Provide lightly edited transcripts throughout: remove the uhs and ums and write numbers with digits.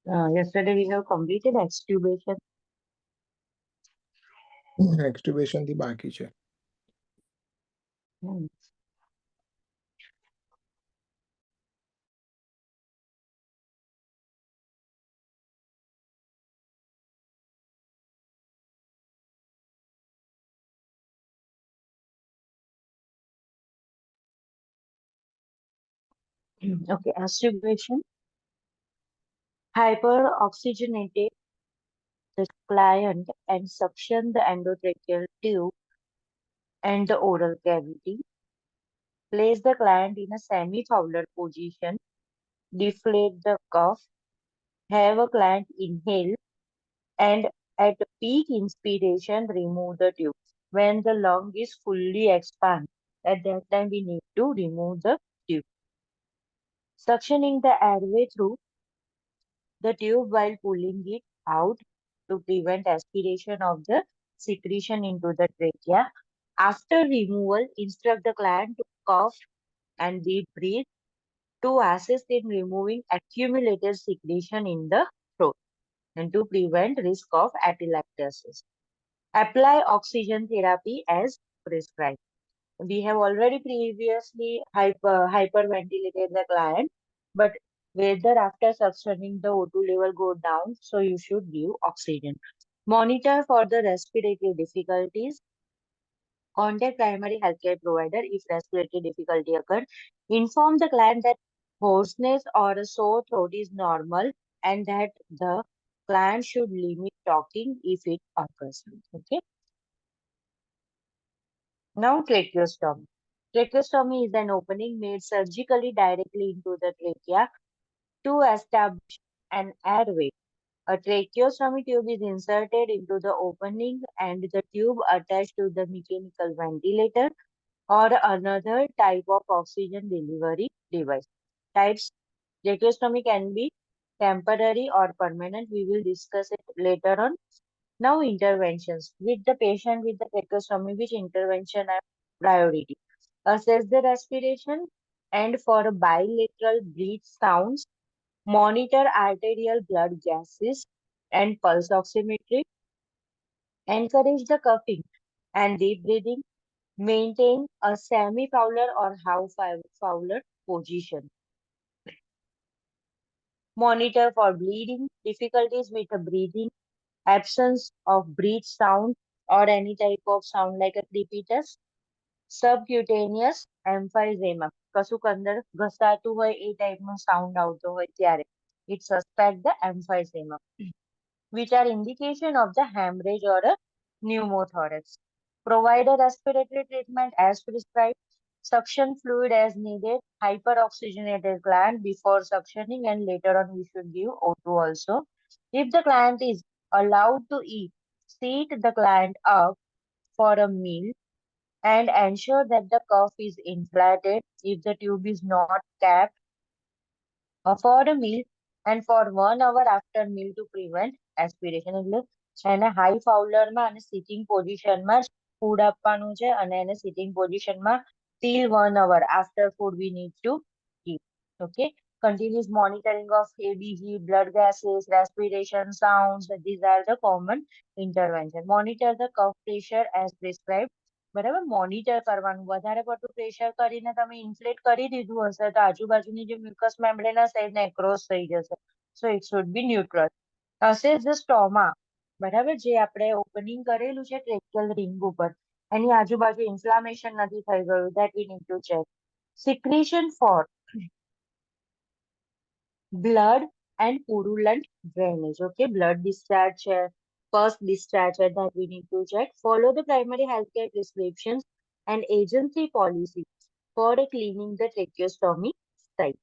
Yesterday we have completed extubation. એક્સ્ટિવેશન થી બાકી છે. Hmm. Okay, extubation. Hyperoxygenated the client and suction the endotracheal tube and the oral cavity. Place the client in a semi-fowler position. Deflate the cuff. Have a client inhale and at peak inspiration remove the tube. When the lung is fully expanded, at that time we need to remove the tube. Suctioning the airway through the tube while pulling it out to prevent aspiration of the secretion into the trachea. After removal, instruct the client to cough and deep breathe to assist in removing accumulated secretion in the throat and to prevent risk of atelectasis. Apply oxygen therapy as prescribed. We have already previously hyperventilated the client, but whether after suctioning the O2 level go down, so you should give oxygen. Monitor for the respiratory difficulties. Contact primary healthcare provider if respiratory difficulty occurred. Inform the client that hoarseness or a sore throat is normal and that the client should limit talking if it occurs. Okay. Now, tracheostomy. Tracheostomy is an opening made surgically directly into the trachea to establish an airway. A tracheostomy tube is inserted into the opening and the tube attached to the mechanical ventilator or another type of oxygen delivery device. Types tracheostomy can be temporary or permanent. We will discuss it later on. Now, interventions. With the patient with the tracheostomy, which intervention are priority? Assess the respiration and for bilateral breath sounds, monitor arterial blood gases and pulse oximetry, encourage the coughing and deep breathing, maintain a semi-fowler or half-fowler position. Monitor for bleeding, difficulties with the breathing, absence of breath sound or any type of sound like a crepitus, સબક્યુટેનિયસ એમ્ફાઇઝેમા કશુંક અંદર ઘસાતું હોય એ ટાઈપનો sound આવતો હોય ત્યારે it suspect the emphysema which are indication of the hemorrhage or a pneumothorax. Provide a respiratory treatment as prescribed. Suction fluid as needed. Hyperoxygenated gland before suctioning and later on we should give O2 also. If the client is allowed to eat, seat the client up for a meal and ensure that the cuff is inflated if the tube is not capped for a meal and for 1 hour after meal to prevent aspiration. એટલે એને high ફાઉલરમાં અને sitting પોઝિશનમાં જ food આપવાનું છે અને એને sitting પોઝિશનમાં till 1 hour after food we need to keep. Okay. Continuous monitoring of ABG, blood gases, respiration, sounds. These are the common intervention. Monitor the cuff pressure as prescribed. બરાબર monitor કરવાનું વધારે પડતું pressure કરીને તમે ઇન્ફ્લેટ કરી દીધું હશે તો આજુબાજુની જે મ્યુકસ મેમ્બ્રેન હશે એ નેક્રોસ થઈ જશે so it should be neutral assess the stoma બરાબર જે આપણે ઓપનિંગ કરેલું છે ટ્રેકિયલ રિંગ ઉપર એની આજુબાજુ ઇન્ફ્લામેશન નથી થઈ ગયું that we need to check secretion for blood and purulent drainage. Okay, blood discharge, first discharge that we need to check. Follow the primary healthcare prescriptions and agency policy for cleaning the tracheostomy site.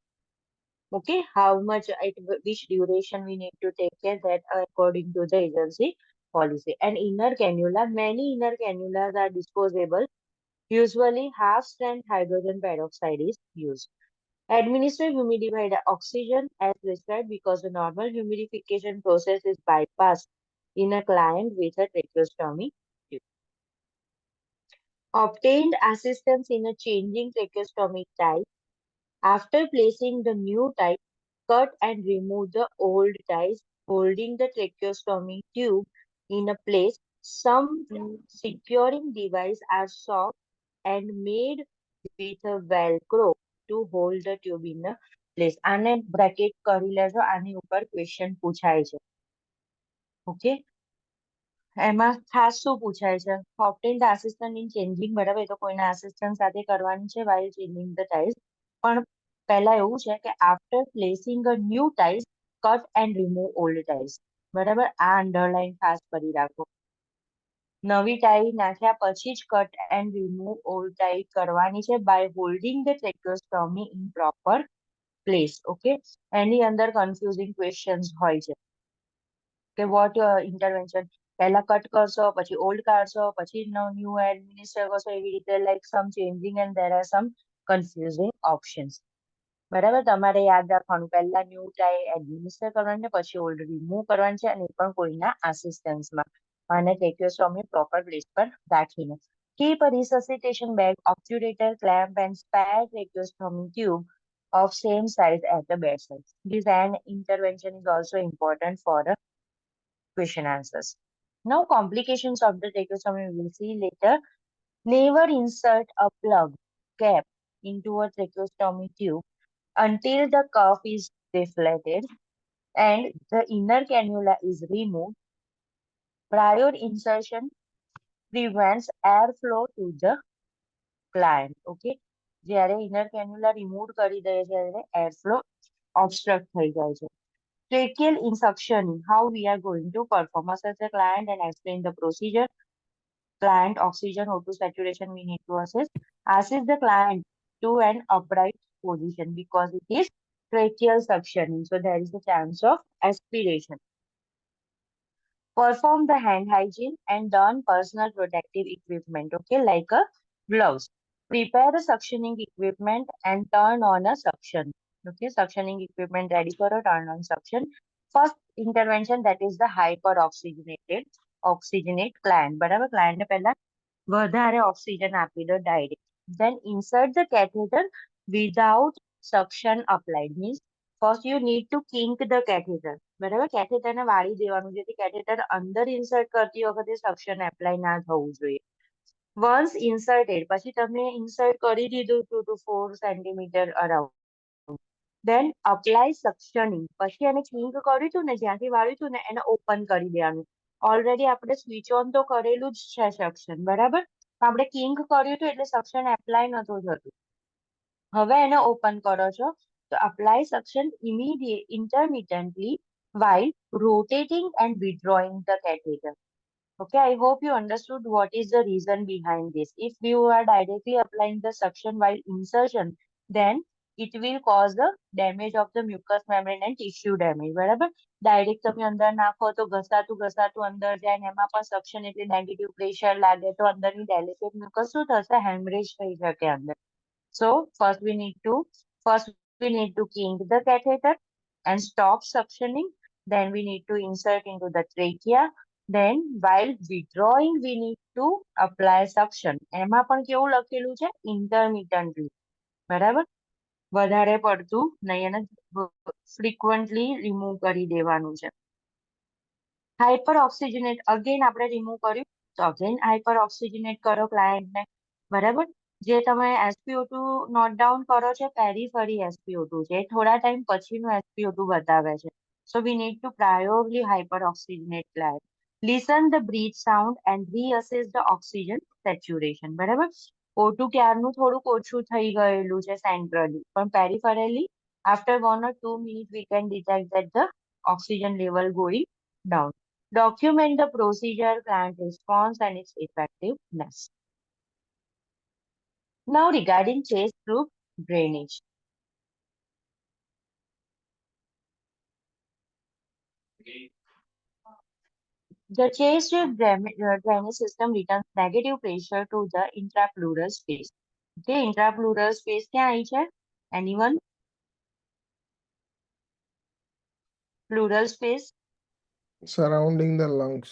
Okay, how much at which duration we need to take care that according to the agency policy. And inner cannula, many inner cannulas are disposable. Usually half strength hydrogen peroxide is used. Administer humidified oxygen as prescribed because the normal humidification process is bypassed in a client with a tracheostomy tube. Obtained assistance in a changing tracheostomy type. After placing the new type, cut and remove the old ties, holding the tracheostomy tube in a place. Some securing devices are soft and made with a velcro to hold the tube in a place. આને bracket કરી લેજો, આની ઉપર question પૂછાય છે. Okay, એમાં ખાસ શું પૂછાય છે? obtain the assistant in changing, બરાબર, એ તો કોઈના assistant સાથે કરવાની છે while changing the ties. પણ પહેલા એવું છે કે after placing a new ties, cut and remove old ties. બરાબર, આ અંડરલાઈન ખાસ કરી રાખો. નવી ટાઈ નાખ્યા પછી જ cut and remove old tie કરવાની છે by holding the tracheostomy in proper place. Okay, એની અંદર કન્ફ્યુઝિંગ ક્વેશ્ચન્સ હોય છે કે વોટ ઇન્ટરવેન્શન, પહેલા કટ કરશો પછી ઓલ્ડ કાઢશો પછી ન્યુ એડમિનિસ્ટર કરશો, એવી રીતે like some changing and there are some confusing options. બરાબર, તમારે યાદ રાખવાનું પહેલા ન્યુ ટાઈ એડમિનિસ્ટર કરવાની છે, પછી ઓલ્ડ રિમૂવ કરવાની છે, અને એ પણ કોઈના આસિસ્ટન્સમાં, અને tracheostomy proper place પર રાખીને. Keep a resuscitation bag, obturator, clamp and spare tracheostomy tube of same size at the bedside. This hand intervention is also important for the question answers. Now, complications of the tracheostomy we will see later. Never insert a plug cap into a tracheostomy tube until the cuff is deflated and the inner cannula is removed. Prior insertion prevents airflow to the client. Okay, જ્યારે inner cannula remove કરી દે છે ત્યારે airflow obstruct થઈ જાય છે. Tracheal insuctioning, how we are going to perform. Assess the client and explain the procedure. Client oxygen O2 saturation we need to assess. Assist the client to an upright position because it is tracheal suctioning, so there is a chance of aspiration. Perform the hand hygiene and don personal protective equipment, okay, like a gloves. Prepare the suctioning equipment and turn on a suction. Okay, suctioning equipment ready for a turn on suction. First intervention, that is the oxygenate client. બરાબર, client ને પહેલા વધારે oxygen આપી દો direct. Then insert the catheter without suction applied. Means first you need to kink the catheter. બરાબર, catheter ને વાળી દેવાનું, જેથી catheter અંદર insert કરતી વખતે suction apply ના થવું જોઈએ. Once inserted, પછી તમે insert કરી દીધું 2 to 4 centimeter around. Then apply suctioning. પછી એને kink કર્યું હતું ને, જ્યાંથી વાળ્યું હતું ને, એને open કરી દેવાનું. ઓલરેડી આપણે સ્વિચ ઓન તો કરેલું જ છે સક્શન, બરાબર, તો આપણે કિંક કર્યું હતું એટલે સક્શન એપ્લાય નતું થતું. હવે એને ઓપન કરો છો તો apply suction intermittently while rotating and withdrawing the catheter. Okay, I hope you understood what is the reason behind this. If you are directly applying the suction while insertion, then it will cause the damage of the mucous membrane and tissue damage. બરાબર, direct તમે અંદર નાખો તો ઘસાતું ઘસાતું અંદર જાય ને એમાં પણ સક્શન એટલે નેગેટિવ પ્રેશર લાગે તો અંદરની ડેલિકેટ મ્યુકસ શું થશે, હેમરેજ થઈ શકે અંદર. So first we need to kink the catheter and stop suctioning. Then we need to insert into the trachea. Then while withdrawing we need to apply suction. એમાં પણ કેવું લખેલું છે, intermittently. બરાબર, વધારે પડતું નહીં, એને frequently remove કરી દેવાનું છે. હાઇપર ઓક્સિજનેટ અગેન આપણે રિમૂવ કર્યું તો અગેન હાઇપર ઓક્સિજનેટ કરો ક્લાયન્ટ ને. બરાબર, જે તમે SpO2 નોટ ડાઉન કરો છો પેરીફરી SpO2 છે, એ થોડા ટાઈમ પછીનું SpO2 બતાવે છે. So we need to priorly hyperoxygenate client. Listen the breath sound and reassess the oxygen saturation. બરાબર, O2 ક્યારનું થોડુંક ઓછું થઈ ગયેલું છે સેન્ટ્રલી, પણ પેરીફેરલી after 1 or 2 minutes we can detect that the oxygen level going down. Document the procedure, client response and its effectiveness. Now regarding chest tube drainage. The chest tube drainage system returns negative pressure to the intrapleural space. Okay, intrapleural space ક્યાં આવી છે? Anyone? Pleural space? Surrounding the lungs.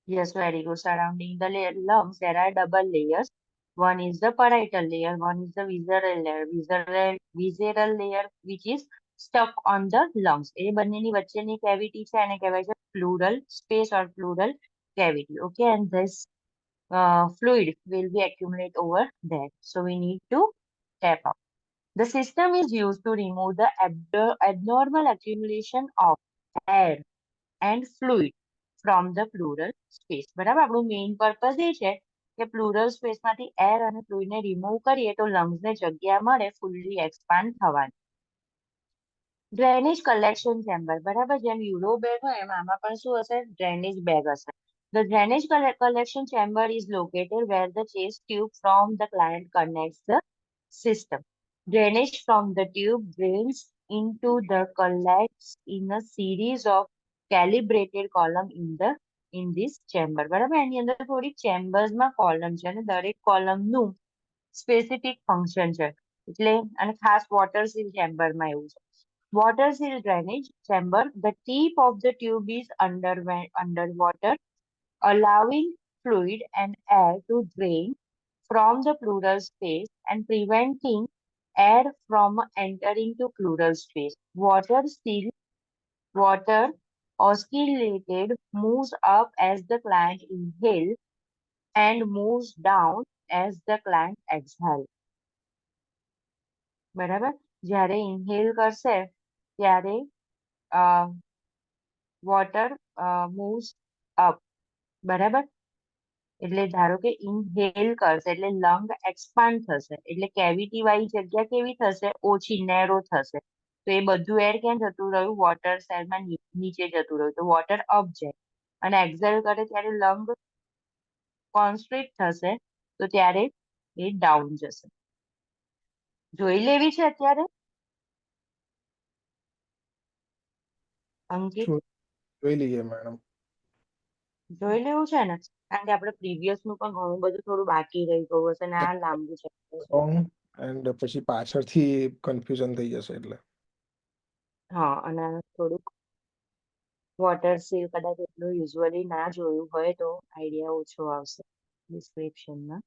Yes, very good. Surrounding the lungs, there are double layers. One is the parietal layer, one is the visceral layer. Visceral layer, which is stuck on the lungs. એ બંનેની વચ્ચેની cavity છે એને કહેવાય છે pleural space or pleural cavity. Okay, and this fluid will be accumulate over there. So we need to tap out. The system is used to remove the abnormal accumulation of air and fluid from the pleural space. બરાબર, આપણું main purpose એ છે કે plural space માંથી air અને fluid ને remove કરીએ તો lungs ને જગ્યા મળે ફુલ્લી એક્સપાન્ડ થવાની. ડ્રેનેજ કલેક્શન ચેમ્બર, બરાબર, જેમ યુરો બેગ હોય એમ આમાં પણ શું હશે? ડ્રેનેજ બેગ હશે. The drainage collection chamber is located where the chase tube from the client connects the system. Drainage from the tube drains into the collects in a series of calibrated column in this chamber. બરાબર, એની અંદર થોડી chambers માં column છે અને દરેક column નું specific function છે. એટલે અને ખાસ વોટર સીલ ચેમ્બર માં એવું છે. Water seal drainage chamber, the tip of the tube is underwater, allowing fluid and air to drain from the pleural space and preventing air from entering to pleural space. Water oscillated moves up as the client inhales and moves down as the client exhales. બરાબર, જ્યારે inhale કરશે ત્યારે water moves up. બરાબર, એટલે ધારો કે inhale કરશે એટલે લંગ એક્સપાન્ડ થશે એટલે કેવિટી વાળી જગ્યા કેવી થશે? ઓછી, નેરો થશે. તો એ બધું એર ક્યાં જતું રહ્યું? વોટર સેલમાં નીચે જતું રહ્યું. તો વોટર અપ જાય અને એક્ઝેલ કરે ત્યારે લંગ કોન્સ્ટ્રિક્ટ થશે તો ત્યારે એ ડાઉન જશે. જોઈ લેવી છે અત્યારે અંકિત? જોઈ લઈએ મેડમ. જોઈ લેવું છે ને, કારણ કે આપણે પ્રીવિયસ નું પણ ઘણું બધું થોડું બાકી રહી ગયું હશે ને આ લાંબુ છે. એન્ડ પછી પાછળથી કન્ફ્યુઝન થઈ જશે એટલે. હા, અને થોડુંક વોટર સીલ કદાચ એટલું યુઝ્યુઅલી ના જોયું હોય તો આઈડિયા ઓછો આવશે ડિસ્ક્રિપ્શનમાં.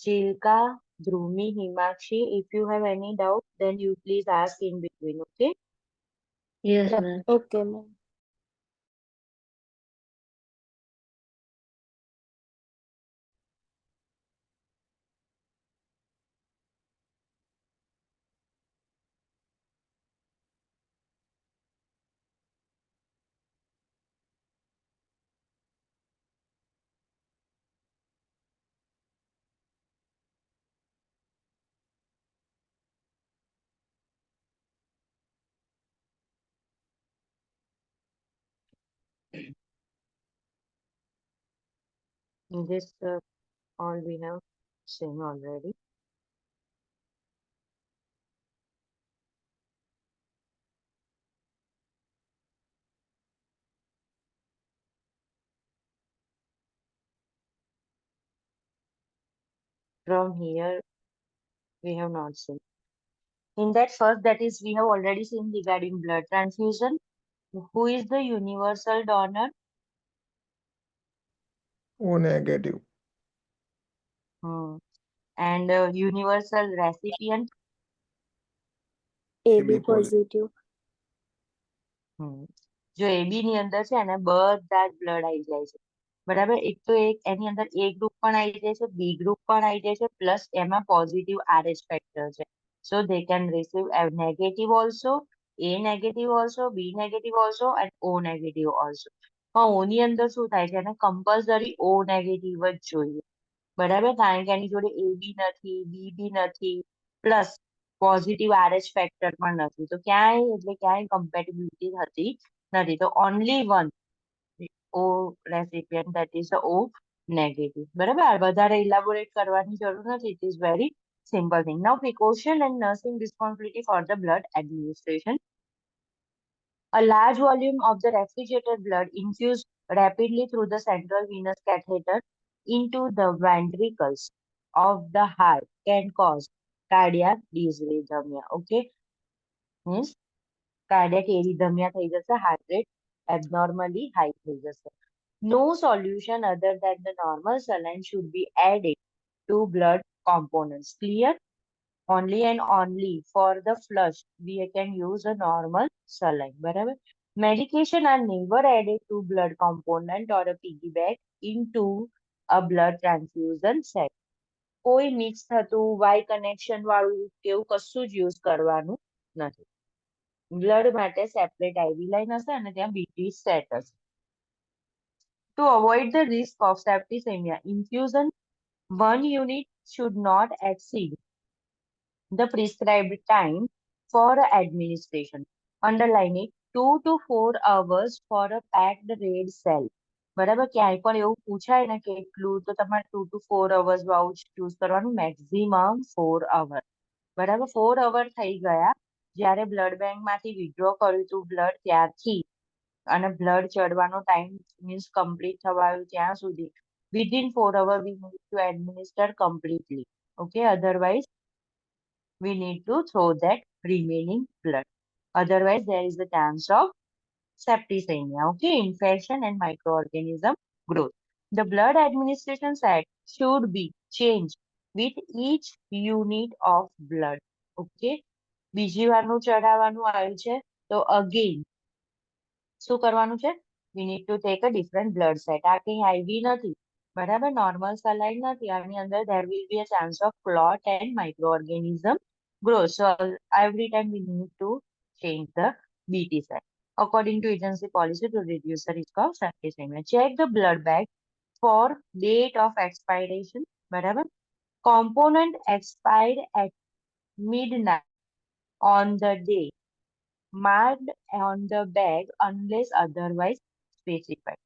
Chilka, Dhrumi, Himakshi, if you have any doubt, then you please ask in between, okay? Yes, ma'am. Okay, ma'am. This all we have seen already. From here, we have not seen. In that first, that is, we have already seen regarding blood transfusion. Who is the universal donor? O negative. And universal recipient? AB positive. જો AB ની અંદર છે ને બધા જ blood આવી જાય છે. બરાબર, એક તો એક એની અંદર A ગ્રુપ પણ આવી જાય છે, B ગ્રુપ પણ આવી જાય છે, પ્લસ એમાં પોઝિટિવ RH ફેક્ટર છે. So they can receive a negative also, A negative also, B negative also and O negative also. પણ O ની અંદર શું થાય છે? એને કમ્પલસરી O negative જ જોઈએ. બરાબર, કારણ કે એની જોડે A બી નથી, B બી નથી, પ્લસ પોઝિટિવ RH ફેક્ટર પણ નથી. તો ક્યાંય એટલે ક્યાંય કમ્પેટિબિલિટી થતી નથી. તો only one O રેસિપિયન્ટ, that is the O negative. બરાબર, વધારે ઇલાબોરેટ કરવાની જરૂર નથી. It is very simple thing. Now precaution and nursing responsibility for the blood administration. A large volume of the refrigerated blood infused rapidly through the central venous catheter into the ventricles of the heart can cause cardiac dysrhythmia. Okay, means cardiac arrhythmia થઈ જશે, heart rate abnormally high થઈ જશે. No solution other than the normal saline should be added to blood components. Clear? Only and only for the flush, we can use a normal saline. બરાબર? Medication are never added to blood component or a piggyback into a blood transfusion set. કોઈ mix થતું Y connection વાળું કેવું કશું જ use કરવાનું નથી. Blood માટે સેપરેટ IV લાઈન હશે અને ત્યાં BT સેટ હશે. To avoid the risk of septicemia, infusion 1 unit should not exceed the prescribed time for administration. Underline it, 2 to 4 hours for a packed red cell. બરાબર? ક્યાંય પણ એવું પૂછાય ને કે એટલું તો તમારે 2 to 4 hours વાળું ચૂઝ કરવાનું, મેક્સિમમ 4 hour. બરાબર? 4 hour થઈ ગયા જ્યારે બ્લડ બેંક માંથી વિડ્રો કર્યું હતું બ્લડ ત્યારથી અને બ્લડ ચડવાનો ટાઈમ મીન્સ કમ્પ્લીટ થવાયું ત્યાં સુધી within 4 hours we need to administer completely. Okay, otherwise we need to throw that remaining blood. Otherwise, there is a chance of septicemia, okay, infection and microorganism growth. The blood administration site should be changed with each unit of blood. Okay, બીજી વારનું ચડાવવાનું આવ્યું છે તો again શું કરવાનું છે? We need to take a different blood set. આ કઈ IV નથી, બરાબર? નોર્મલ સલાઈન નથી. આની અંદર there will be a chance of clot and microorganism growth. So every time we need to change the BT set according to agency policy to reduce the risk of septicemia. Check the blood bag for date of expiration. બરાબર? Component expired at midnight on the day marked on the bag unless otherwise specified.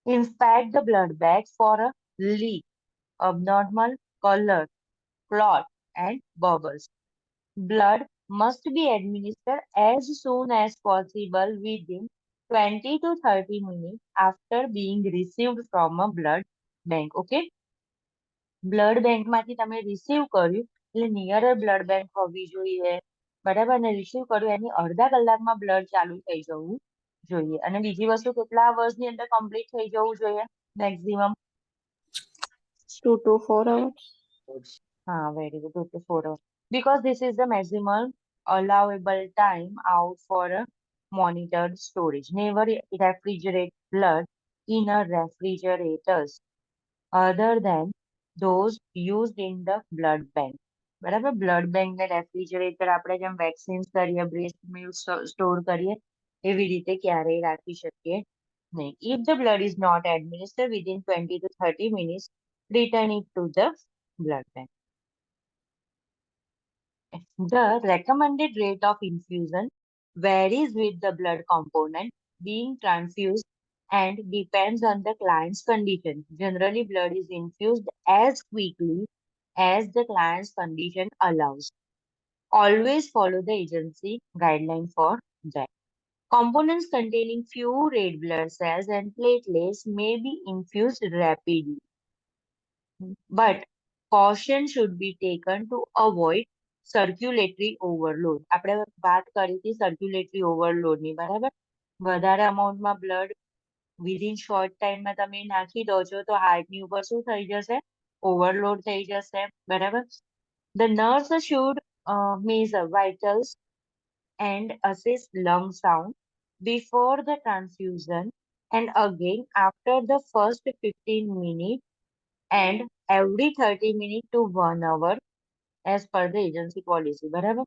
Inspect the blood bag for a leak, abnormal color, clot, and bubbles. Blood must be administered as soon as possible within 20 to 30 minutes after being received from a blood bank. Okay? Blood બેંકમાંથી તમે receive કર્યું એટલે નિયરર blood bank હોવી જોઈએ. બરાબર? અને receive કર્યું એની અડધા કલાકમાં બ્લડ ચાલુ થઈ જવું જોઈએ. અને બીજી વસ્તુ કેટલા અવર્સની અંદર કમ્પ્લીટ થઈ જવું જોઈએ મેક્સિમમ? 2 to 4 hours. હા, very good. 2 to 4 hours. Because this is the maximum allowable time out for a monitored storage. Never refrigerate blood in a refrigerators other than those used in the blood bank. બરાબર? Blood bank ને refrigerator આપણે જેમ vaccines કરીએ, breast milk store કરીએ એવી રીતે ક્યારેય રાખી શકીએ નહીં. If the blood is not administered within 20 to 30 minutes, return it to the blood bank. The recommended rate of infusion varies with the blood component being transfused and depends on the client's condition. Generally, blood is infused as quickly as the client's condition allows. Always follow the agency guideline for that. Components containing few red blood cells and platelets may be infused rapidly, but caution should be taken to avoid circulatory overload. આપણે વાત કરી હતી circulatory overload ની, બરાબર? વધારે amountમાં blood within short time માં તમે નાખી દો છો તો heart ની ઉપર શું થઈ જશે? Overload થઈ જશે. બરાબર? The nurse should measure vitals and assess lung sound before the transfusion and again after the first 15 minutes and every 30 minutes to 1 hour as per the agency policy. બરાબર?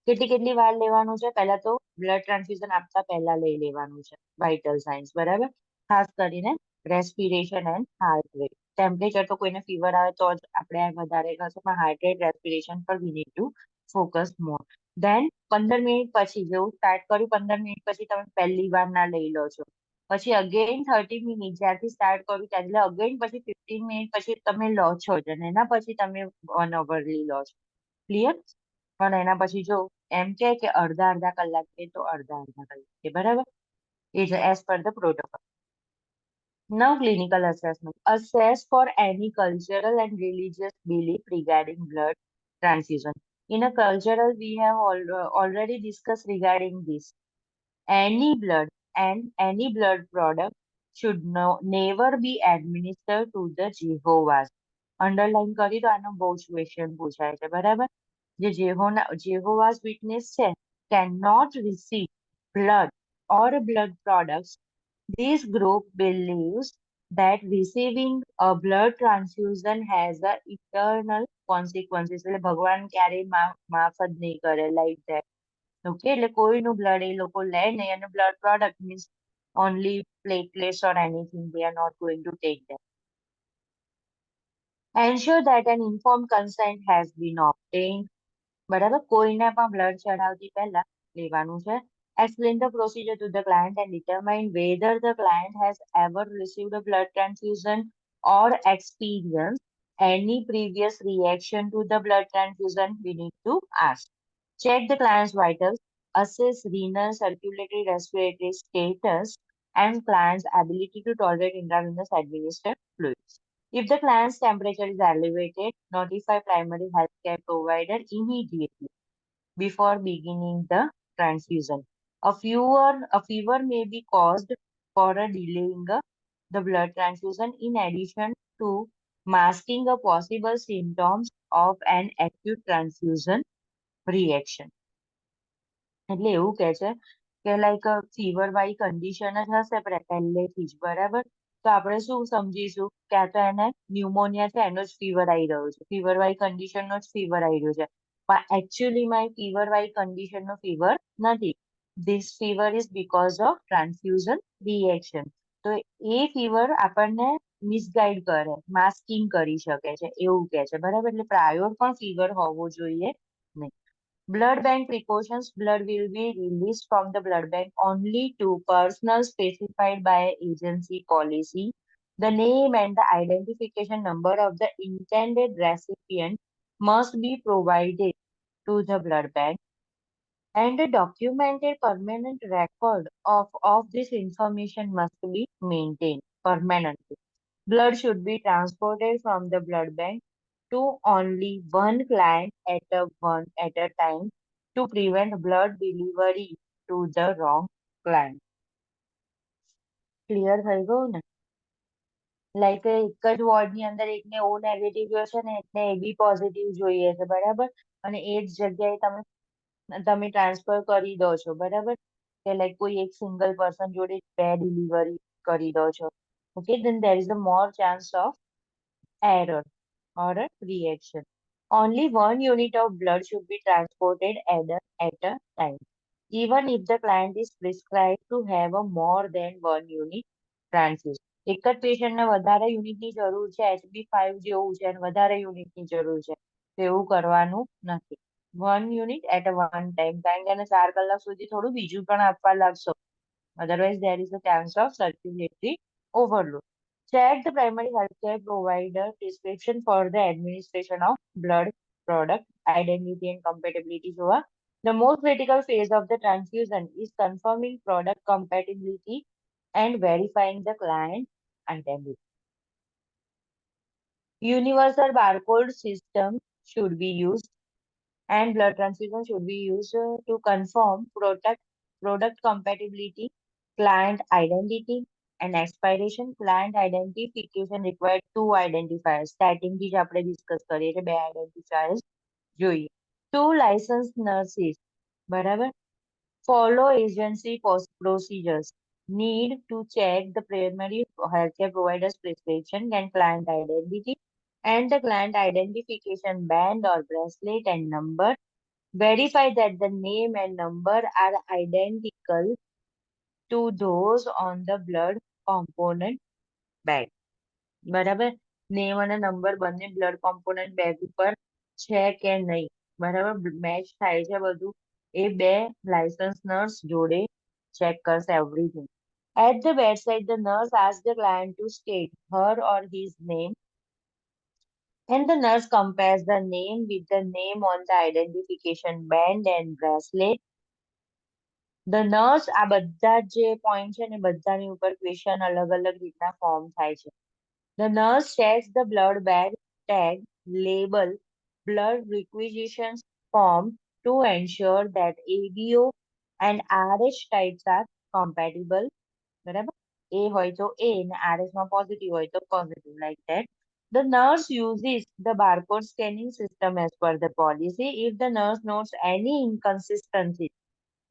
કેટલી વાર લેવાનું છે? પહેલા તો બ્લડ ટ્રાન્સફ્યુઝન આપતા પહેલા લઈ લેવાનું છે વાઇટલ સાઇન્સ. બરાબર? ખાસ કરીને respiration and heart rate. Temperature તો કોઈને ફીવર આવે તો જ આપણે વધારે કરશું, પણ હાર્ટ રેટ, રેસ્પિરેશન પર we need to focus more. Then 15 minute પછી જેવું સ્ટાર્ટ કર્યું, 15 મિનિટ પછી તમે પહેલી વાર ના લઈ લો છો. પછી અગેન 30 મિનિટ જ્યારથી સ્ટાર્ટ કર્યું ત્યાં એટલે અગેન પછી 15 મિનિટ પછી તમે લો છો જ અને એના પછી તમે 1 અવરલી લો છો. ક્લિયર? પણ એના પછી જો એમ કે અડધા કલાકે તો અડધા કલાકે. બરાબર? એ જ as per the protocol. Now clinical assessment. Assess for any cultural and religious belief regarding blood transfusion. In a cultural, we have already discussed regarding this. Any blood and any blood product should never be administered to the Jehovah's. Underline કરી દો, આનો બહુ જ question પૂછાય છે, બરાબર. જે Jehovah's Witness છે, can not receive blood or blood products. This group believes that receiving a blood transfusion has a eternal consequences. એટલે ભગવાન ક્યારેય માફ જ નહીં કરે, like that. ઓકે, એટલે કોઈનું બ્લડ એ લોકો લે નહીં, અને blood product means only platelets or anything, they are not going to take them. Ensure that an informed consent has been obtained. બરાબર, કોઈને પણ બ્લડ ચડાવતી પહેલા લેવાનું છે. Explain the procedure to the client and determine whether the client has ever received a blood transfusion or experienced any previous reaction to the blood transfusion. We need to ask. Check the client's vitals, assess renal, circulatory, respiratory status, and client's ability to tolerate intravenous administered fluids. If the client's temperature is elevated, notify primary healthcare provider immediately before beginning the transfusion. A fever may be caused for a delaying the blood transfusion in addition to masking a possible symptoms of an acute transfusion reaction. એટલે એવું કે છે કે like fever વાળી condition જ હશે પહેલેથી જ, બરાબર. તો આપણે શું સમજીશું કે આ તો એને ન્યુમોનિયા છે, એનો જ ફીવર આવી રહ્યો છે, ફીવર વાળી કન્ડિશનનો જ ફીવર આવી રહ્યો છે. પણ એકચ્યુઅલીમાં એ ફીવર વાળી કન્ડિશનનો ફીવર નથી. This fever is because of transfusion reaction. તો એ ફીવર આપણને મિસગાઈડ કરે, માસ્કિંગ કરી શકે છે, એવું કે છે, બરાબર. એટલે પ્રાયોર પણ ફીવર હોવો જોઈએ નહીં. Blood bank precautions. Blood will be released from the blood bank only to personnel specified by agency policy. The name and the identification number of the intended recipient must be provided to the blood bank, and a documented permanent record of this information must be maintained permanently. Blood should be transported from the blood bank to only one client at a time to prevent blood delivery to the wrong client. Clear થઈ ગયું ને? Like એક જ વોર્ડની અંદર એકને ઓ negative છે ને એકને એબી પોઝિટિવ જોઈએ છે, બરાબર. અને એ જ જગ્યાએ તમે ટ્રાન્સફર કરી દો છો, બરાબર. કે લાઈક કોઈ એક સિંગલ પર્સન જોડે બે ડિલિવરી કરી દો છો. Okay, then there is a more chance of error or a reaction. Only one unit of blood should be transported at a time, even if the client is prescribed to have a more than one unit transfused. એક જ પેશન્ટને વધારે યુનિટની જરૂર છે, HB5 જેવું છે અને વધારે યુનિટની જરૂર છે, તો એવું કરવાનું નથી. 1 unit at a one time, કારણ કે એને 4 કલાક સુધી થોડું બીજું પણ આપવા લાગશો. Otherwise, there is a chance of circulatory overload. Check the primary healthcare provider prescription for the administration of blood product identity and compatibility. The most critical phase of the transfusion is confirming product compatibility and verifying the client identity. Universal barcode system should be used, and blood transfusion should be used to confirm product compatibility, client identity, and expiration. Client identification required two identifiers. Starting થી જ આપણે discuss કરીએ કે બે identifiers જોઈએ. Two licensed nurses, બરાબર. Follow agency procedures. Need to check the primary healthcare provider's prescription and client identity and the client identification band or bracelet and number. Verify that the name and number are identical to those on the blood component bag. બરાબર, name અને number બંને blood component bag ઉપર છે કે નહીં, બરાબર, match થાય છે બધું, એ બે લાયસન્સ નર્સ જોડે ચેક કરશે everything. At the bedside, the nurse asks the client to state her or his name, and the nurse compares the name with the name on the identification band and bracelet. The nurse, આ બધા જે point છે ને બધાની ઉપર question અલગ અલગ રીતના ફોર્મ થાય છે. The nurse checks the blood bag tag, label, blood requisitions form to ensure that ABO and RH types are compatible. બરાબર, A હોય તો A અને RH માં પોઝિટિવ હોય તો positive, like that. The nurse uses the barcode scanning system as per the policy. If the nurse notes any inconsistency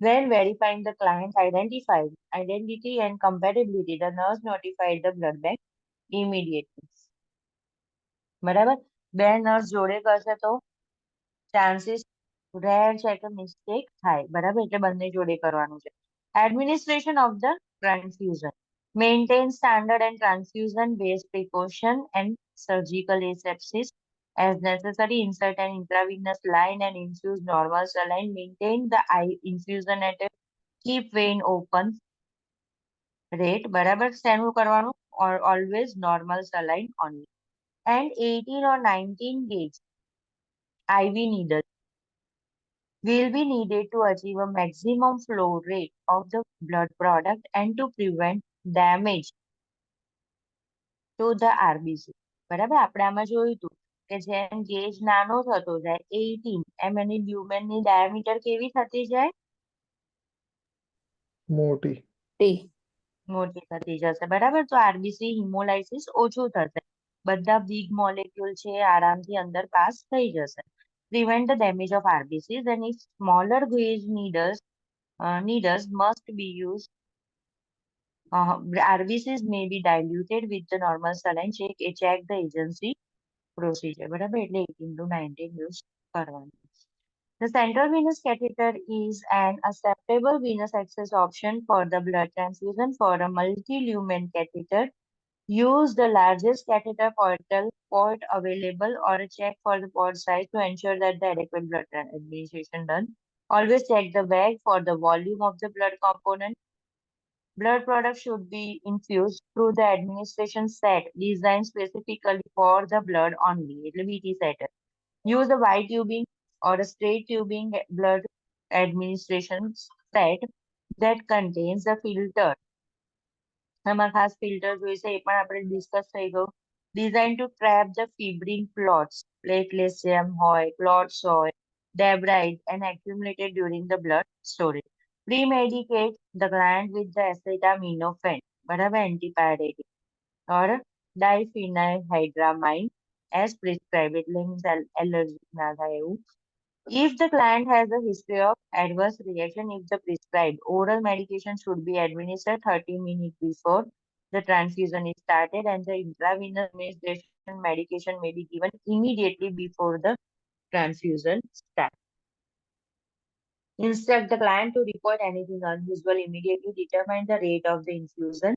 when verifying the client identity and compatibility, the nurse notified the blood bank immediately. બરાબર, બે nurse જોડે કરશે તો chances rare છે કે mistake થાય. બરાબર, એટલે બંને જોડે કરવાનું છે. Administration of the transfusion. Maintain standard and transfusion-based precaution and surgical asepsis as necessary. Insert an intravenous line and infuse normal saline. Maintain the eye infusion at a keep vein open rate. બરાબર, શેનું કરવાનું? Always normal saline only. And 18 or 19 gauge IV needle will be needed to achieve a maximum flow rate of the blood product and to prevent damage to the RBC. બરાબર, આપણે આમાં જોયું હતું કે જેમ ગેજ નાનો થતો જાય 18 એમ એની લ્યુમેનની ડાયામીટર કેવી થતી જાય? મોટી. T. મોટી થતી જશે. બરાબર, તો આરબીસી હિમોલાઇસિસ ઓછું થશે. બધા બિગ મોલેક્યુલ છે આરામથી અંદર પાસ થઈ જશે. Prevent the damage of RBCs, and if smaller gauge needles must be used. RBCs may be diluted with the normal saline. Check the agency procedure. બરાબર, એટલે 18 to 19 use કરવાનું. The central venous catheter is an acceptable venous access option for the blood transfusion. For a multi-lumen catheter, use the largest catheter port available or check for the port size to ensure that the adequate blood administration done. Always check the bag for the volume of the blood component. Blood product should be infused through the administration set designed specifically for the blood only. એટલે BT set. Use a wide tubing or a straight tubing blood administration set that contains a filter. આમાં ખાસ filter જોઈશે, એ પણ આપણે discuss થઈ ગયું. Designed to trap the fibrin clots, platelets જેમ હોય, clots હોય, debris and accumulated during the blood storage. Pre-medicate the gland with the acetaminophen, બરાબર, antipyretic or diphenhydramine as prescribed. એટલે એલર્જી ના થાય એવું. If the client has a history of adverse reaction, if the prescribed oral medication should be administered 30 minutes before the transfusion is started, and the intravenous administration medication may be given immediately before the transfusion starts. Instruct the client to report anything unusual immediately. Determine the rate of the infusion.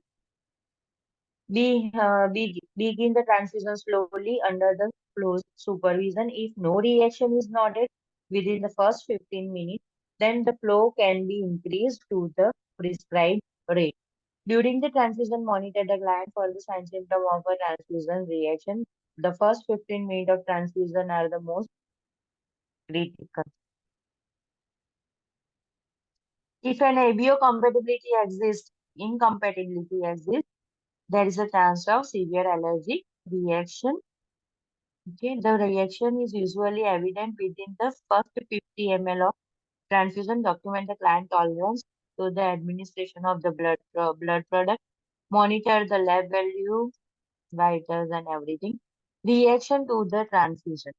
Begin the transfusion slowly under the close supervision. If no reaction is noted within the first 15 minutes, then the flow can be increased to the prescribed rate. During the transfusion, monitor the gland for the sign symptom of a transfusion reaction. The first 15 minutes of transfusion are the most critical. If an ABO incompatibility exists, there is a chance of severe allergic reaction. Okay, the reaction is usually evident within the first 50 ml of transfusion. Document the client tolerance to the administration of the blood product. Monitor the lab value, vitals and everything. Reaction to the transfusion.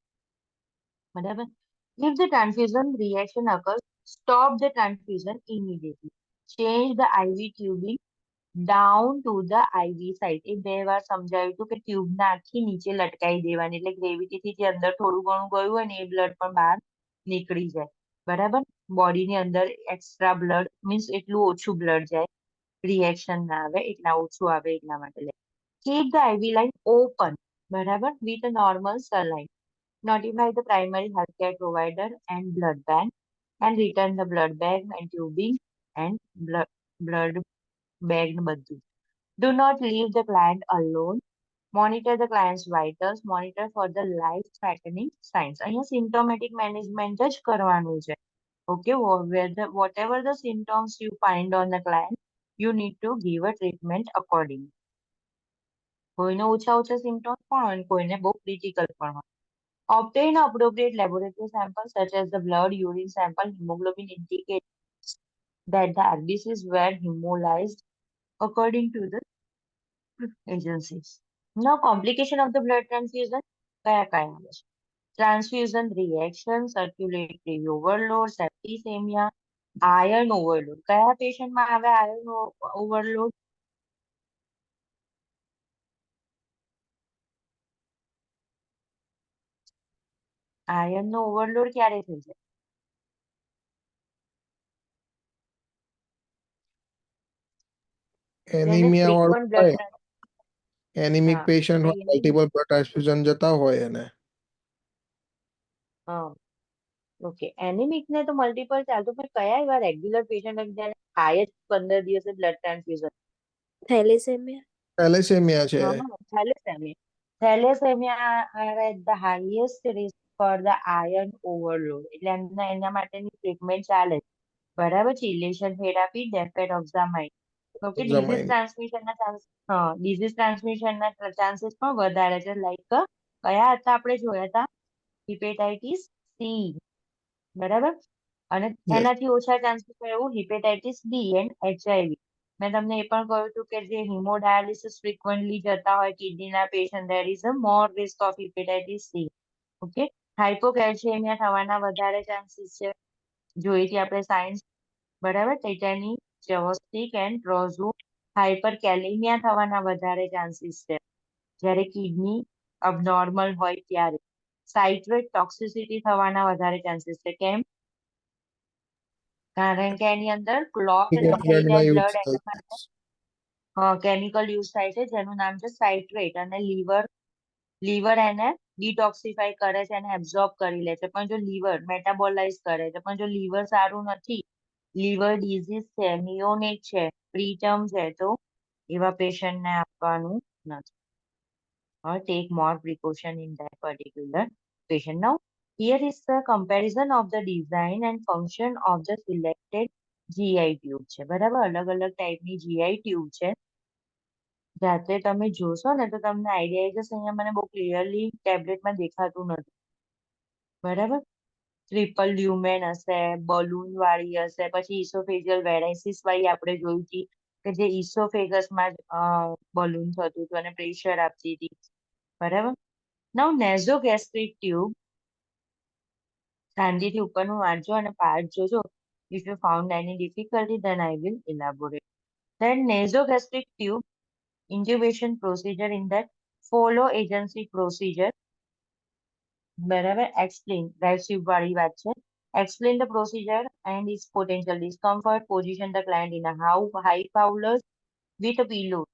Whatever. If the transfusion reaction occurs, stop the transfusion immediately. Change the IV tubing down to the IV side. એ બે વાર સમજાવ્યું હતું કે tube ને આખી નીચે લટકાઈ દેવાની, એટલે ગ્રેવિટી થી જે અંદર થોડું ઘણું ગયું હોય ને એ બ્લડ પણ બહાર નીકળી જાય. બરાબર, બોડી ની અંદર એક્સ્ટ્રા બ્લડ મીન્સ એટલું ઓછું બ્લડ જાય, રિએક્શન ના આવે, એટલા ઓછું આવે એટલા માટે. Keep the IV line open, બરાબર, with a normal saline. Notify the primary healthcare provider and blood bank and return the blood bag and tubing and blood bag બધું. Do not leave the client alone. Monitor the client's vitals. Monitor for the life-threatening signs. અહીંયા symptomatic management જ કરવાનું છે. Okay, whatever the symptoms you find on the client, you need to give a treatment accordingly. કોઈને ઓછા symptoms પણ હોય, કોઈને બહુ critical પણ હોય. Obtain appropriate laboratory samples such as the blood, urine sample. Hemoglobin indicates that the RBCs were hemolyzed according to the agencies. Now, complication of the blood transfusion કયા કયા આવે છે? Transfusion reaction, circulatory overload, septicemia, iron overload. કયા patient માં આવે iron overload? Iron નો overload ક્યારે થઈ જાય? જેને એનિમિયા વાળું frequent blood હોય, એનિમિક હા પેશન્ટ હોય, anemia મલ્ટિપલ બ્લડ ટ્રાન્સફ્યુઝન જતા હોય એને. હા ઓકે એનિમિક ને તો મલ્ટિપલ ચાલતું પણ કયા એવા રેગ્યુલર પેશન્ટ જેને થાય જ 15 દિવસે બ્લડ ટ્રાન્સફ્યુઝન? Thalassemia. થેલેસેમિયા છે. Thalassemia. Thalassemia are at the highest risk for the iron overload. એટલે એના માટેની ટ્રીટમેન્ટ ચાલે છે. બરાબર છે ઇલેશન therapy deferoxamine. Okay disease examine. ટ્રાન્સમિશનના ચાન્સ ડિઝીઝ ટ્રાન્સમિશનના ચાન્સીસ પણ વધારે છે લાઈક કયા હતા આપણે જોયા હતા હિપેટાઇટિસ સી બરાબર અને યસ. એનાથી ઓછા ચાન્સીસ એવું હિપેટાઇટિસ બી એન્ડ એચઆઈવી. મેં તમને એ પણ કહ્યું હતું કે જે હિમોડાયાલિસિસ ફ્રીક્વન્ટલી જતા હોય કિડનીના patient there is a more risk of hepatitis C. Okay hypocalcaemia થવાના વધારે ચાન્સીસ છે. જોઈ હતી આપણે સાયન્સ બરાબર ટેટાની ચોસ્ટિક એન્ડ ટ્રોઝુ હાઇપરકેલેમિયા થવાના વધારે ચાન્સીસ છે જ્યારે કિડની અબનોર્મલ હોય ત્યારે સાઇટ્રેટ ટોક્સિસિટી થવાના વધારે ચાન્સીસ છે કેમ? કારણ કે એની અંદર ક્લોટ થઈ બ્લડમાં જાય યુઝ બ્લડ એના થાય. માટે કેમિકલ યુઝ થાય છે જેનું નામ છે સાઇટ્રેટ અને લીવર એને ડિટોક્સિફાઈ કરે છે અને એબ્ઝોર્બ કરી લે છે પણ જો લીવર મેટાબોલાઇઝ કરે છે પણ જો લીવર સારું નથી લીવર ડિઝીઝ છે નિયોનેટ છે પ્રીટર્મ છે તો એવા પેશન્ટને આપવાનું નથી or take more precaution in that particular patient. Now, here is the comparison of the design and function of the selected GI tube છે બરાબર અલગ અલગ ટાઈપની GI ટ્યુબ છે જાતે તમે જોશો ને તો તમને આઈડિયા આવી જશે અહીંયા મને બહુ ક્લિયરલી ટેબ્લેટમાં દેખાતું નથી બરાબર ટ્રિપલ લ્યુમેન હશે બલૂન વાળી હશે પછી ઇસોફેજિયલ વેરાઇસિસ વાળી આપણે જોઈ હતી કે જે ઇસોફેગસમાં બલૂન થતું હતું અને પ્રેશર આપતી હતી બરાબર નાઉ નેઝોગેસ્ટ્રિક ટ્યુબ શાંતિથી ઉપરનું વાંચો અને પાર્ટ જોજો if you found any difficulty then I will elaborate. Then nasogastric tube intubation procedure in that follow agency procedure બરાબર explain right વાળી વાત છે explain the procedure and its potential discomfort position the client in a high Fowler's with a pillow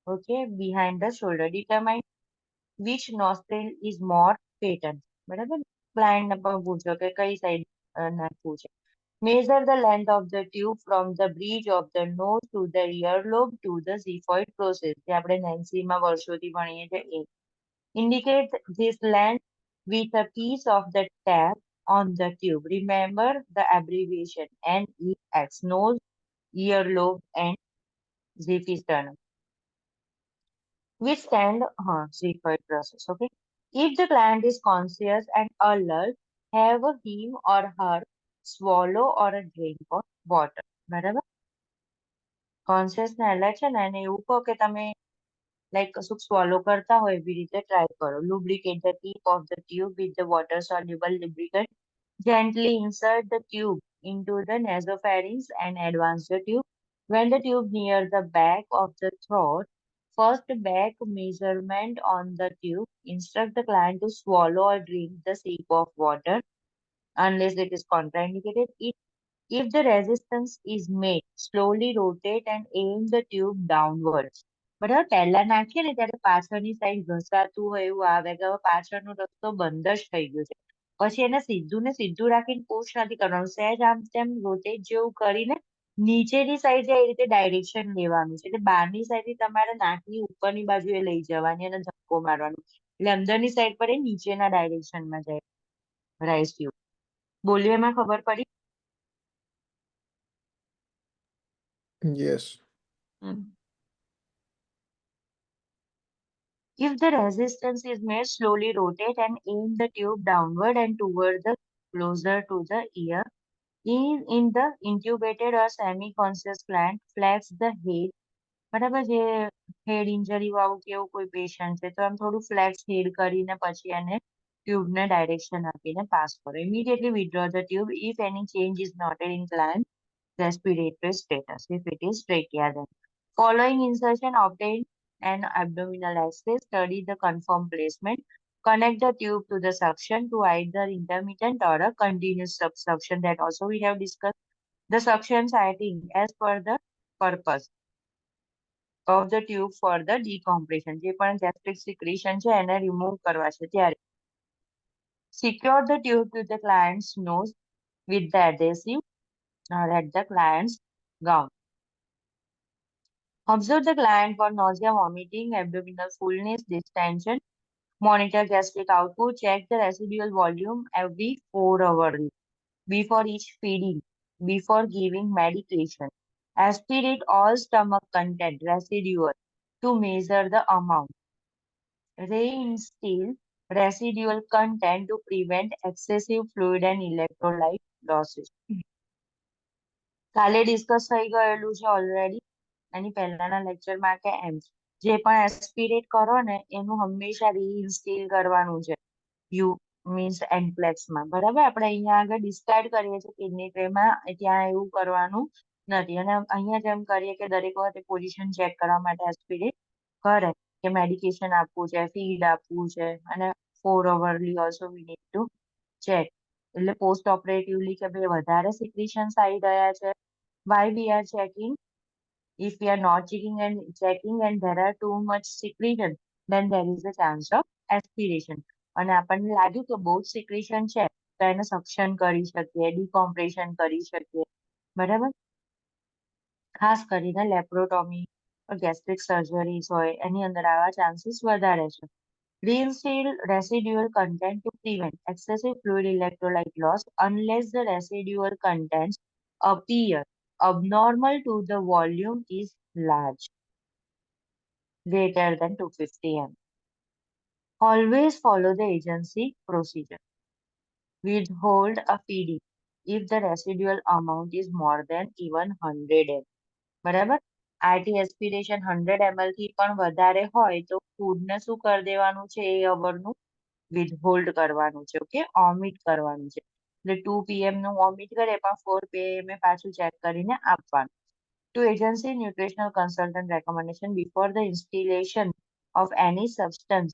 okay behind the shoulder determine which nostril is more patent બરાબર client ને પણ પૂછો કે કઈ સાઈડ નાખવું છે measure the length of the tube from the bridge of the nose to the earlobe to the xiphoid process જે આપણે નેન્સીમાં વર્ષોથી ભણીએ છીએ એ indicate this length with a piece of the tab on the tube remember the abbreviation NEX nose earlobe and xiphoid which stand xiphoid process okay if the client is conscious and alert have him or her swallow or a drink of water બરાબર conscious ને alert છે ને એને એવું કહો કે તમે like કશુંક swallow કરતા હોય એવી રીતે ટ્રાય કરો lubricate the tip of the tube with the water soluble lubricant gently insert the tube into the nasopharynx and advance the tube when the tube near the back of the throat first back measurement on the tube instruct the client to swallow or drink the sip of water unless it is contraindicated if the resistance is made slowly rotate and aim the tube downwards બરાબર પહેલા નાખીએ ને ત્યારે પાછળની side ઘસાતું હોય એવું આવે કે હવે પાછળનો રસ્તો બંધ જ થઈ ગયો છે પછી એને સીધું ને સીધું રાખીને પુશ નથી કરવાનું સહેજ આમ તેમ રોટેટ જેવું કરીને નીચેની સાઈડ જાય એ રીતે ડાયરેક્શન લેવાનું છે એટલે બહારની સાઈડથી તમારે નાકની ઉપરની બાજુએ લઈ જવાની અને ધક્કો મારવાનો એટલે અંદરની સાઈડ પર એ નીચેના ડાયરેક્શનમાં જાય રાઈસ ટ્યુબ બોલ્યો એમાં ખબર પડી yes. If the resistance is made, slowly rotate and aim the tube downward and toward the closer to the ear. In the intubated or semi-conscious client, flex the head બરાબર, જે હેડ injury વાળું કે એવું કોઈ પેશન્ટ છે તો આમ થોડું ફ્લેક્સ હેડ કરીને પછી એને ટ્યુબને ડાયરેક્શન આપીને પાસ કરો. Immediately withdraw the tube if any change is noted in client respiratory status. If it is trachea, then following insertion, obtain an abdominal X-ray, study the confirmed placement, connect the tube to the suction to either intermittent or a continuous suction. That also we have discussed. The suction sighting as per the purpose of the tube for the decompression. જે પણ gastric secretion છે એને remove કરવા છે ત્યારે. Secure the tube to the client's nose with the adhesive or at the client's gown. Observe the client for nausea, vomiting, abdominal fullness, distension. Monitor gastric output. Check the residual volume every 4 hours before each feeding, before giving medication. Aspirate all stomach content residual to measure the amount. Reinstill residual content to prevent excessive fluid and electrolyte losses. કાલે discuss થઈ ગયેલું છે already એની પહેલાના લેક્ચરમાં કે એમ જે પણ એસ્પિરેટ કરો ને એનું હંમેશા રીઇન્સ્ટીલ કરવાનું છે યુ મીન્સ એન્પ્લેક્સમાં બરાબર આપણે અહીંયા આગળ ડિસ્કાર્ડ કરીએ છીએ કિડની ટ્રેમાં ત્યાં એવું કરવાનું નથી અને અહીંયા જેમ કરીએ કે દરેક વખતે પોઝિશન ચેક કરવા માટે એસ્પિરેટ કરે કે મેડિકેશન આપવું છે ફીડ આપવું છે અને 4 અવરલી also V need to check એટલે પોસ્ટ ઓપરેટિવલી કે ભાઈ વધારે સિક્રેશન્સ આવી રહ્યા છે why we are checking if we are not checking and there are too much secretion then there is a chance of aspiration અને આપણને લાગ્યું કે બહુ જ સિક્રેશન છે તો એને સક્શન કરી શકીએ ડિકોમ્પ્રેશન કરી શકીએ બરાબર ખાસ કરીને લેપ્રોટોમી ગેસ્ટ્રિક સર્જરીઝ હોય એની અંદર આવા ચાન્સીસ વધારે છે Reinstill residual content to prevent excessive fluid electrolyte loss unless the residual contents appear abnormal to the volume is large, greater than 250 ml. Always follow the agency procedure. Withhold a feeding if the residual amount is more than even 100 ml. બરાબર RT aspiration 100 ml થી પણ વધારે હોય તો ફૂડને શું કરી દેવાનું છે એ અવરનું વિથહોલ્ડ કરવાનું છે ઓકે ઓમિટ કરવાનું છે એટલે 2 PM નું ઓમિટ કરે પણ 4 PM એ પાછું ચેક કરીને આપવાનું to agency nutritional consultant recommendation before the instillation of any substance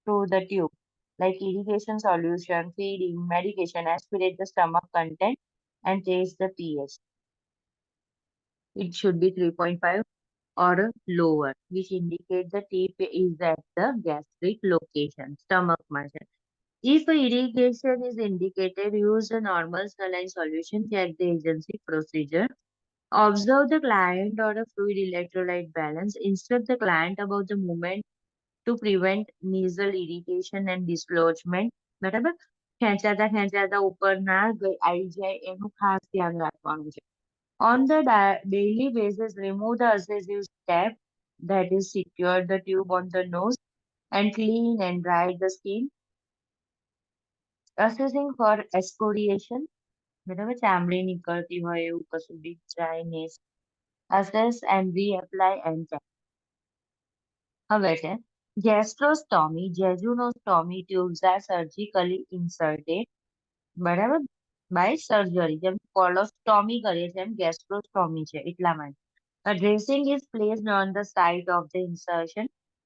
through the tube like irrigation solution feeding medication aspirate the stomach content and taste the pH. It should be 3.5 or lower, which indicate the tip is at the gastric location, stomach margin. If irrigation is indicated, use a normal saline solution, check the agency procedure. Observe the client or a fluid electrolyte balance. Instruct the client about the movement to prevent nasal irritation and dislodgement. બરાબર ખેંચાતા ઉપર ના આવી જાય એનું ખાસ ધ્યાન રાખવાનું છે. On the daily basis, remove the adhesive strap that is secured the tube on the nose and clean and dry the skin. Assessing for excoriation, બરાબર ચામડી નીકળતી હોય એવું કશું બી dryness. Assess and reapply and check. હવે છે gastrostomy, jejunostomy tubes are surgically inserted, બરાબર by surgery. જેમ કોલોસ્ટોમી કરીએ છીએ એમ ગેસ્ટ્રોસ્ટોમી છે એટલા માટે. A dressing is placed on the site of the insertion.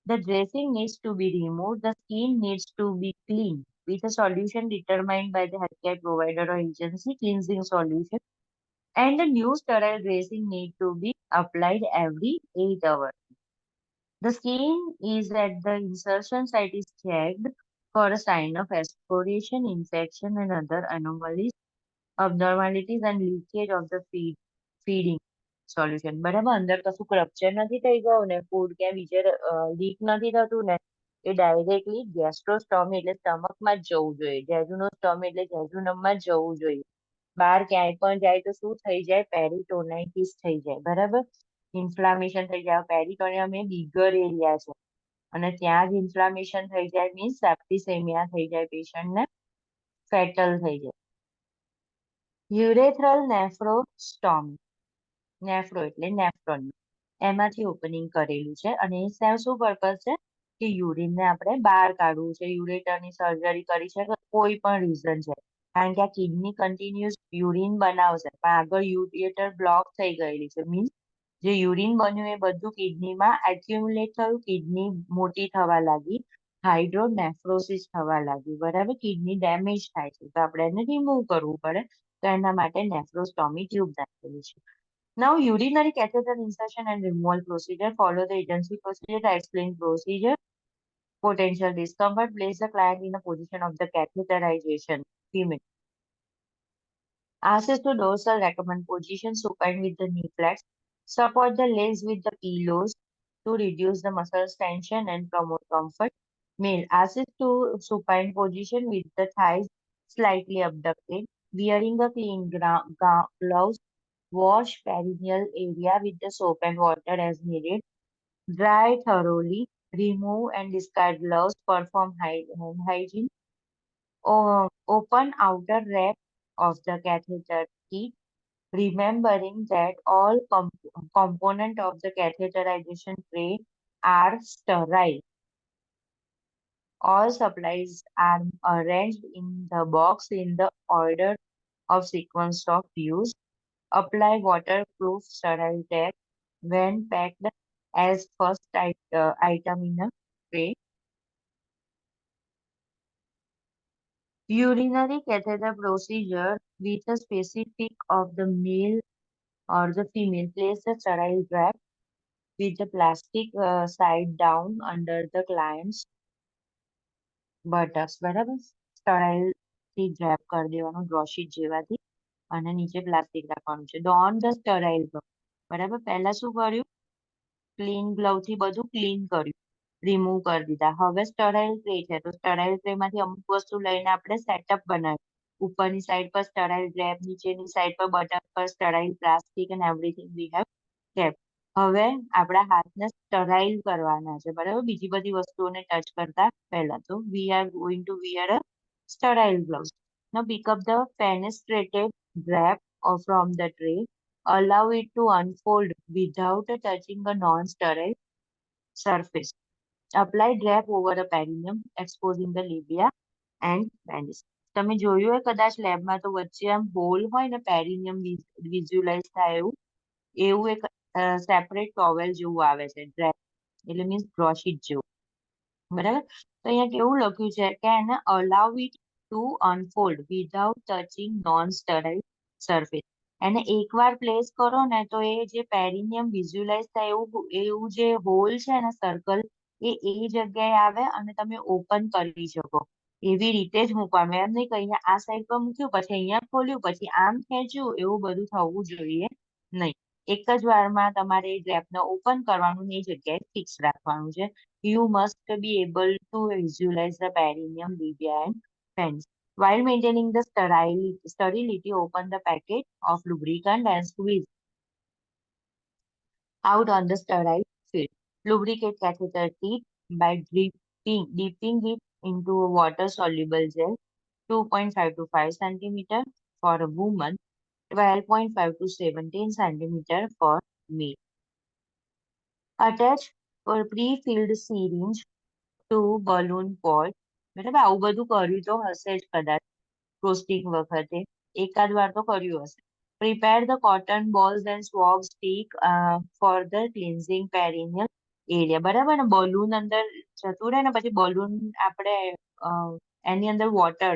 The dressing needs to be removed. The skin needs to be cleaned with a solution determined by the healthcare provider or agency cleansing solution. And the new sterile dressing need to be applied every 8 hours. The skin is at the insertion site is checked for a sign of excoriation, infection, and other anomalies, abnormalities, and leakage of the feeding solution. બરાબર અંદર કશું rupture નથી થઈ ગયું ને food ક્યાં બીજે leak નથી થતું ને એ ડાયરેક્ટલી ગેસ્ટ્રોસ્ટોમી એટલે સ્ટમકમાં જ જવું જોઈએ જેજુનોસ્ટોમી એટલે જેજુનમમાં જ જવું જોઈએ બહાર ક્યાંય પણ જાય તો શું થઈ જાય પેરિટોનાઇટિસ થઈ જાય બરાબર ઇન્ફ્લામેશન થઈ જાય પેરિટોનિયમ એ બિગર એરિયા છે અને ત્યાં જ ઇન્ફ્લામેશન થઈ જાય મીન્સ સેપ્ટિસેમિયા થઈ જાય પેશન્ટને ફેટલ થઈ જાય યુરેથ્રલ નેફ્રોસ્ટોમી નેફ્રો એટલે નેફ્રોન એમાંથી ઓપનિંગ કરેલું છે અને એ શું પર્પઝ છે કે યુરિનને આપણે બહાર કાઢવું છે, યુરેટરની સર્જરી કરી છે કે કોઈ પણ રીઝન છે, કારણ કે આ કિડની કન્ટિન્યુઅસ યુરિન બનાવશે પણ આગળ યુરેટર બ્લોક થઈ ગયેલી છે, મીન્સ જે યુરિન બન્યું એ બધું કિડનીમાં એક્યુમ્યુલેટ થયું, કિડની મોટી થવા લાગી, હાઇડ્રોનેફ્રોસિસ થવા લાગી, બરાબર, કિડની ડેમેજ થાય છે તો આપણે એને રિમૂવ કરવું પડે, તો એના માટે નેફ્રોસ્ટોમી ટ્યુબ નાખેલી છે. Now, urinary catheter insertion and removal procedure follow the agency procedure. I explain procedure. Potential discomfort. Place the client in a position of the catheterization. Female. Access to dorsal recommend position supine with the knee flex. Support the legs with the pillows to reduce the muscles tension and promote comfort. Male. Access to supine position with the thighs slightly abducted. Wearing a clean gloves. Wash perineal area with the soap and water as needed. Dry thoroughly. Remove and discard gloves. Perform hand hygiene. Open outer wrap of the catheter kit, remembering that all components of the catheterization tray are sterile. All supplies are arranged in the box in the order of sequence of use. Apply waterproof sterile tape when packed as first item in a tray. Urinary catheter procedure with a specific of the male or the female. Place the sterile wrap with the plastic side down under the client's buttocks. બરાબર, sterile થી wrap કરી દેવાનું બ્રોશીટ જેવાથી અને નીચે plastic રાખવાનું છે. Don the sterile glove. બરાબર, પહેલા શું કર્યું? ક્લીન ગ્લવ થી બધું ક્લીન કર્યું, રિમૂવ કરી દીધા. હવે સ્ટરાઇલ ટ્રે છે તો સ્ટરાઇલ ટ્રે માંથી અમુક વસ્તુ લઈને આપણે સેટઅપ બનાવ્યું. ઉપરની સાઈડ પર સ્ટરાઇલ રેપ, નીચેની સાઈડ પર બટન પર sterile plastic and everything we have kept. હવે આપણા હાથને સ્ટરાઇલ કરવાના છે, બરાબર, બીજી બધી વસ્તુઓને ટચ કરતા પહેલા. તો we are going to wear a sterile gloves. Now pick up the fenestrated wrap from the tray. Allow it to unfold without touching a non-sterile surface. Apply wrap over the perineum, exposing the labia and penis. તમે જોયું હોય કદાચ લેબમાં તો વચ્ચે આમ hall હોય ને, પેરિનિયમ વિઝ્યુલાઇઝ થાય એવું એવું એક સેપરેટ ટોવેલ જેવું આવે છે, ડ્રેપ એટલે મીન્સ બ્રોશીટ જેવું, બરાબર. તો અહીંયા કેવું લખ્યું છે કે એને allow it to unfold without touching non sterile surface. એને એકવાર પ્લેસ કરો ને તો એ જે પેરિનિયમ વિઝ્યુલાઇઝ થાય એવું જે હોલ છે ને સર્કલ એ જગ્યાએ આવે અને તમે ઓપન કરી શકો. એવી રીતે જ મૂકવાનું, એમ નહીં કે અહીંયા આ સાઈડ પર મૂક્યું પછી અહીંયા ખોલ્યું પછી આમ ખેંચ્યું, એવું બધું થવું જોઈએ નહીં. એક જ વારમાં તમારે ડ્રેપને ઓપન કરવાનું ને એ જગ્યાએ ફિક્સ રાખવાનું છે. You must be able to visualize the perineum, labia and penis. While maintaining the sterility, open the packet of lubricant and squeeze out on the sterile field. Lubricate catheter tip by dipping it into a water-soluble gel, 2.5 to 5 centimeter for a woman, 12.5 to 17 centimeter for male. Attach a pre-filled syringe to balloon pod. બરાબર, આવું બધું કર્યું તો હશે જ કદાચ posting વખતે, એકાદ વાર તો કર્યું હશે. Prepare the cotton balls and swab stick for the cleansing perineal area. બરાબર ને, બલૂન અંદર જતું રહે ને પછી બલૂન આપણે એની અંદર વોટર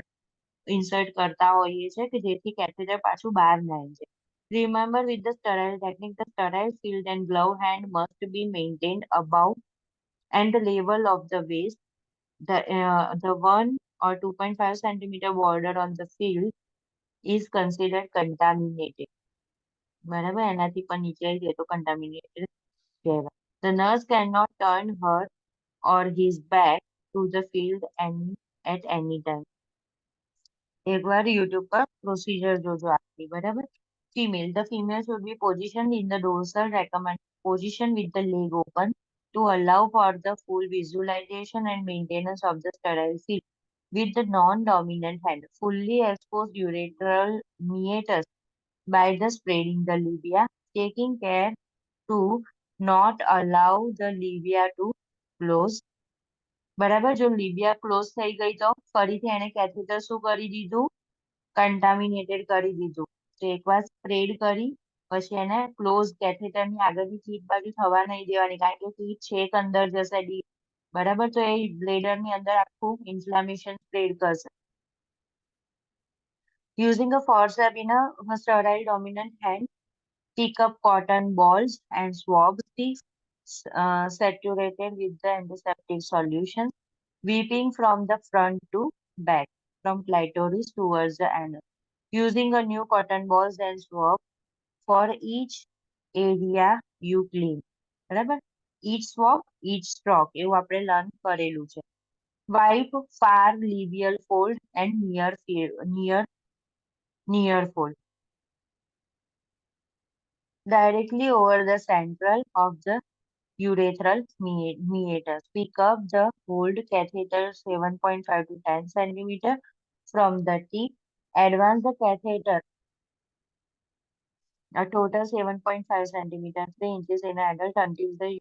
ઇન્સર્ટ કરતા હોઈએ છે કે જેથી કેથેટર પાછું બહાર ના આવી જાય. Remember, with the sterile technique, the sterile field and glove hand must be maintained above and the level of the waist. The 1 or 2.5 centimeter border on the field is considered contaminated. બરાબર, એનાથી પણ નીચે આવી જાય તો contaminated કહેવાય. The nurse cannot turn her or his back to the field at any time. એકવાર YouTube પર પ્રોસીજર જોજો આપણી, બરાબર. Female. The female should be positioned in the dorsal recommended position with the leg open to allow for the full visualization and maintenance of the sterile field. With the non-dominant hand, fully expose ureteral meatus by the spreading the labia, taking care to not allow the labia to close. બરાબર, જો લીબિયા close થઈ ગઈ તો ફરીથી એને catheter શું કરી દીધું? કન્ટામિનેટેડ કરી દીધું. તો એકવાર સ્પ્રેડ કરી પછી એને ક્લોઝ કેથેટરની આગળની ટીપ બાજુ થવા નહીં દેવાની, કારણ કે ટીપ છેક અંદર જશે ડીપ. બરાબર, તો એ બ્લેડરની અંદર આખું ઇન્ફ્લામેશન સ્પ્રેડ કરશે. Using a forceps in a sterile dominant hand, pick up cotton balls and swab sticks saturated with the antiseptic solution, weeping from the front to back, from clitoris towards the anus. Using a new cotton balls and swab for each area you clean. બરાબર, each swab, each stroke એવું આપણે learn કરેલું છે. Wipe far labial fold and near fold directly over the central of the urethral meatus. Pick up the hold catheter 7.5 to 10 centimeter from the tip. Advance the catheter a total 7.5 centimeter 3 inches in adult until the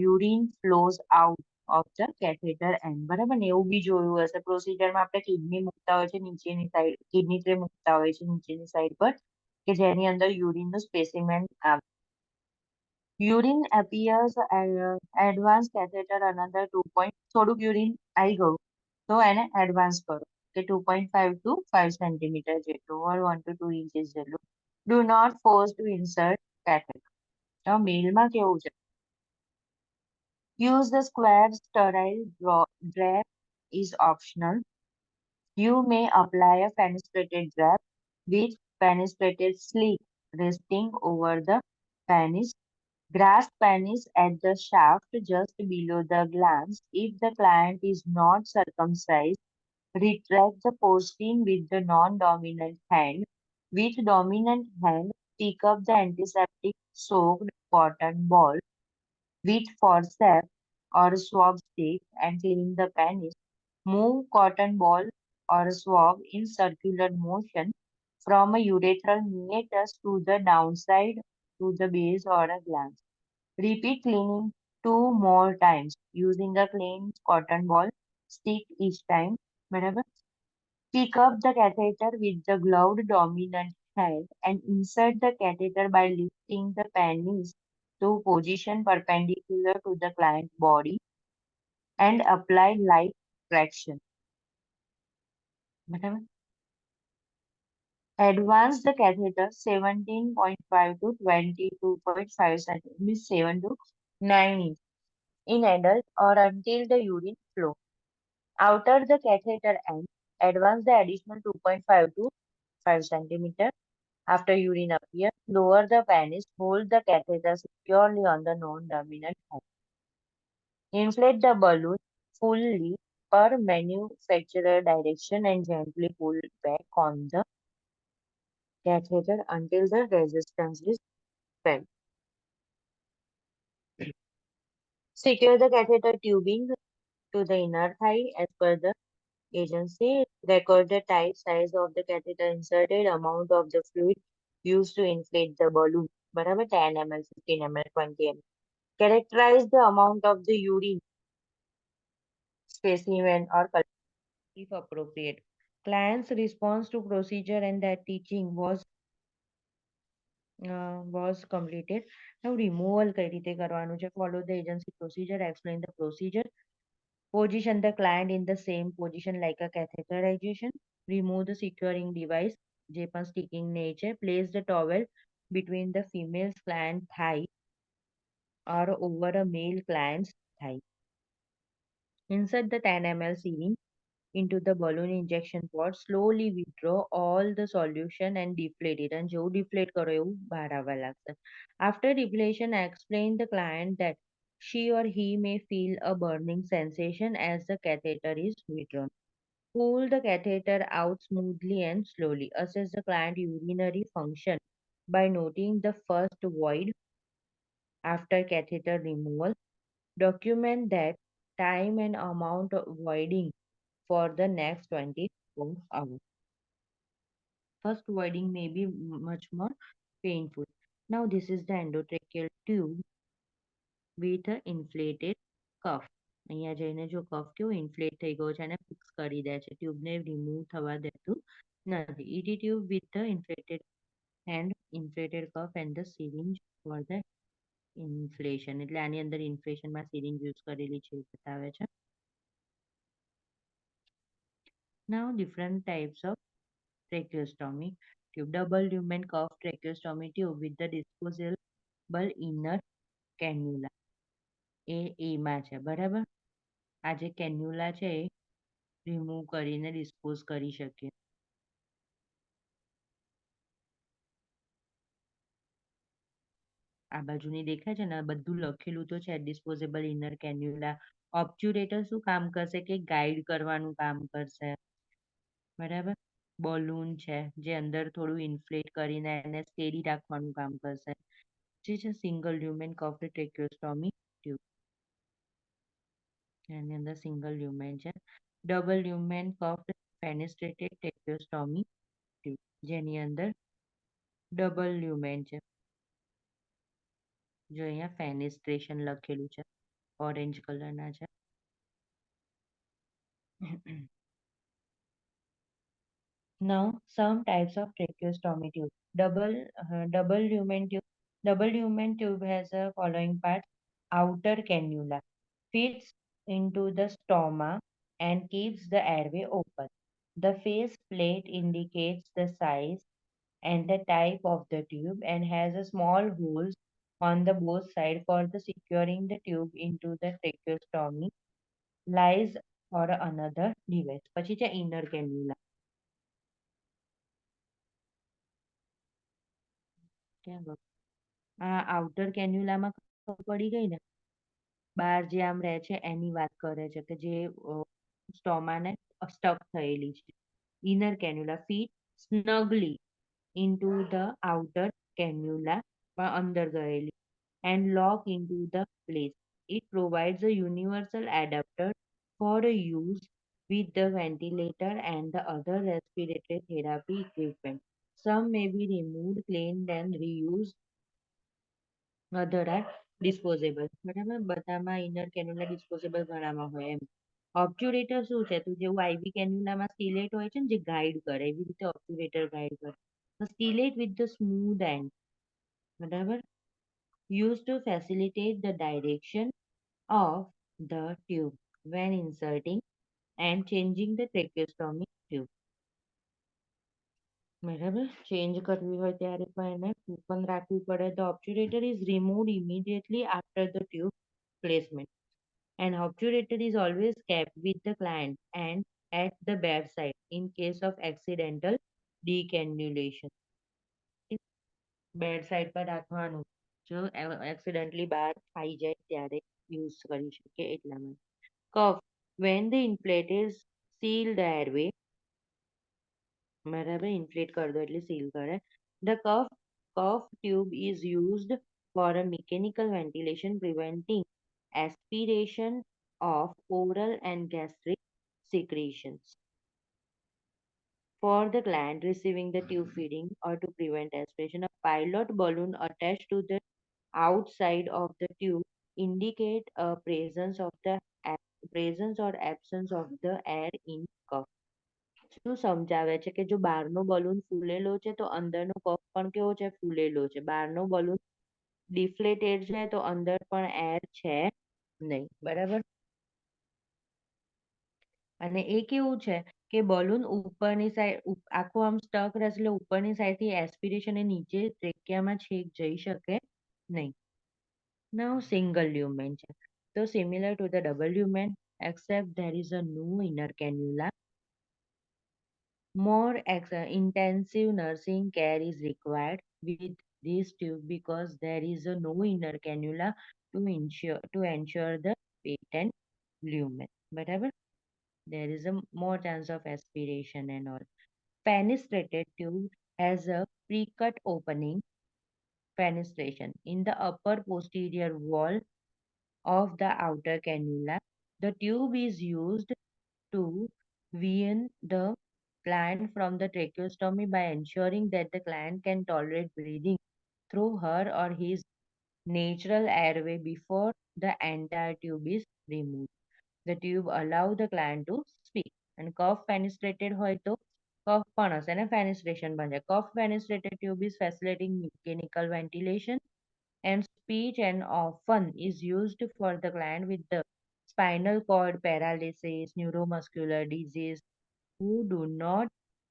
urine flows out of the catheter end. બરાબર ને, એવું બી જોયું હશે પ્રોસિજરમાં આપણે kidney મૂકતા હોય છે નીચેની સાઈડ, કિડની ટ્રે મૂકતા હોય છે નીચેની સાઈડ પર કે જેની અંદર યુરિનનું સ્પેસિમેન આવે. Urine appears advanced catheter another 2 point થોડુંક યુરિન આવી ગયું તો એને એડવાન્સ કરો કે 2.5 to 5 સેન્ટીમીટર જેટલું or 1 to 2 inches જેટલું. Do not force to insert catheter. તો મેલમાં કેવું છે? Use the square sterile drape is optional. You may apply a fenestrated drape with fenestrated slit resting over the penis. Grasp penis at the shaft just below the glans. If the client is not circumcised, retract the porcine with the non-dominant hand. With dominant hand, pick up the antiseptic soaked cotton ball with forceps or swab stick and clean the penis. Move cotton ball or swab in circular motion from a urethral meatus to the downside to the base or a glans. Repeat cleaning 2 more times using a clean cotton ball stick each time. બરાબર. Pick up the catheter with the gloved dominant hand and insert the catheter by lifting the penis to position perpendicular to the client body and apply light traction. બરાબર. Advance the catheter 17.5 to 22.5 cm, means 7 to 9 inch in adult or until the urine flow. Outer the catheter end, advance the additional 2.5 to 5 centimeter after urine appears. Lower the penis, hold the catheter securely on the non-dominant hand. Inflate the balloon fully per manufacturer direction and gently pull back on the catheter until the resistance is felt. Secure the catheter tubing to the inner thigh as per the agency. Record the type, size of the catheter inserted, amount of the fluid used to inflate the balloon. બરાબર, 10 ml, 15 ml, 20 ml. Characterize the amount of the urine specimen or color if appropriate. Client's response to procedure and that teaching was completed. Now removal કઈ રીતે કરવાનું છે? Follow the agency procedure, explain the procedure. Position the client in the same position like a catheterization. Remove the securing device, જે પણ sticking નહીં છે. Place the towel between the female's client thigh or over a male client's thigh. Insert the 10 ml syringe into the balloon injection pot. Slowly withdraw all the solution and deflate it. And જેવું deflate કરો એવું બહાર આવવા લાગશે. After deflation, explain the client that she or he may feel a burning sensation as the catheter is withdrawn. Pull the catheter out smoothly and slowly. Assess the client urinary function by noting the first void after catheter removal. Document that time and amount of voiding for the next 24 hours. First voiding may be much more painful. Now this is the endotracheal tube. with a inflated cuff. અહીંયા જઈને જો કફ કેવું ઇન્ફ્લેટ થઈ ગયો છે અને fix કરી દે છે, ટ્યુબને રિમૂવ થવા દેતું નથી. ET tube with the inflated cuff and the syringe for the inflation. એટલે આની અંદર ઇન્ફ્લેશનમાં સિરિંજ યુઝ કરેલી છે એ બતાવે છે. Now different types of tracheostomy tube. Double lumen cuff tracheostomy tube with the disposable inner cannula. એ એમાં છે બરાબર. આ જે કેન્યુલા છે એ રિમૂવ કરીને ડિસ્પોઝ કરી શકીએ. આ બાજુની દેખાય છે ને, બધું લખેલું તો છે ડિસ્પોઝેબલ ઇનર કેન્યુલા. ઓબ્ચ્યુરેટર શું કામ કરશે કે ગાઈડ કરવાનું કામ કરશે બરાબર. બલૂન છે જે અંદર થોડું ઇન્ફ્લેટ કરીને એને સ્ટેડી રાખવાનું કામ કરશે. જે છે સિંગલ લ્યુમેન કફ ટ્રેકેઓસ્ટોમી ટ્યુબ, એની અંદર સિંગલ લ્યુમેન છે. ડબલ લ્યુમેન કફ ફેનેસ્ટ્રેટેડ ટ્રેકેઓસ્ટોમી ટ્યુબ, જેની અંદર ડબલ લ્યુમેન છે. જો અહીંયા ફેનેસ્ટ્રેશન લખેલું છે, ઓરેન્જ કલરના છે. Now, some types of tracheostomy tube. Double lumen tube. Double lumen tube has a following part. Outer cannula fits into the stoma and keeps the airway open. The face plate indicates the size and the type of the tube and has a small holes on the both side for the securing the tube into the tracheostomy lies or another device. પછી છે inner cannula. ક્યાં ગયું? આ outer કેન્યુલામાં ખબર પડી ગઈ ને, બહાર જે આમ રહે છે એની વાત કરે છે કે જે સ્ટોમાને સ્ટક થયેલી છે. Inner cannula fit snugly into the outer cannula પણ અંદર ગયેલી and lock into the place. It provides a universal adapter for use with the ventilator and the other respiratory therapy equipment. Some may be removed, cleaned and reused. Other are disposable. બરાબર, બધામાં inner cannula disposable ઘણામાં હોય એમ. ઓબ્ચ્યુરેટર શું છે? તો જેવું આઈવી કેન્યુલામાં સ્ટીલેટ હોય છે ને જે ગાઈડ કરે, એવી રીતે ઓબ્ચ્યુરેટર ગાઈડ કરે. સ્ટીલેટ વિથ ધ સ્મૂધ એન્ડ બરાબર, used to facilitate the direction of the tube when inserting and changing the tracheostomy tube. બરાબર, ચેન્જ કરવી હોય ત્યારે પણ એને ઓપન રાખવી પડે. The obturator is removed immediately after the tube placement. An obturator is always kept with the client and at the bedside in case of accidental decannulation. Bedside પર રાખવાનું, જો એક્સિડન્ટલી બહાર આવી જાય ત્યારે યુઝ કરી શકીએ એટલા માટે. કફ when the inflate is seal the airway. બરાબર, ઇન્ફ્લેટ કરી દો એટલે સીલ કરે. The cuff tube is used for a mechanical ventilation preventing aspiration of oral and gastric secretions. For the gland receiving the tube feeding or to prevent aspiration, a pilot balloon attached to the outside of the tube indicate a presence or absence of the air in cuff. શું સમજાવે છે કે જો બહારનો balloon ફૂલેલો છે તો અંદરનો કફ પણ કેવો છે? ફૂલેલો છે. બહારનો બલૂન ડિફ્લેટેડ છે તો અંદર પણ એર છે નહીં. બરાબર, અને એ કેવું છે કે બલૂન ઉપરની સાઈડ આખું આમ સ્ટક રહેશે એટલે ઉપરની સાઈડથી એસ્પિરેશન એ નીચે ટ્રેકિયામાં છેક જઈ શકે નહીં. Now single lumen છે તો similar to the double lumen except there is a no inner cannula. More intensive nursing care is required with this tube because there is a no inner cannula to ensure the patent lumen. બરાબર, there is a more chance of aspiration and all. Fenestrated tube has a pre-cut opening fenestration in the upper posterior wall of the outer cannula. The tube is used to wean the client from the tracheostomy by ensuring that the client can tolerate breathing through her or his natural airway before the entire tube is removed. The tube allow the gland to speak. And cough penetrated હોય તો cough પણ હશે અને fenestration પણ છે. Cough penetrated tube is facilitating mechanical ventilation and speech and often is used for the gland with the spinal cord paralysis, neuromuscular disease who do not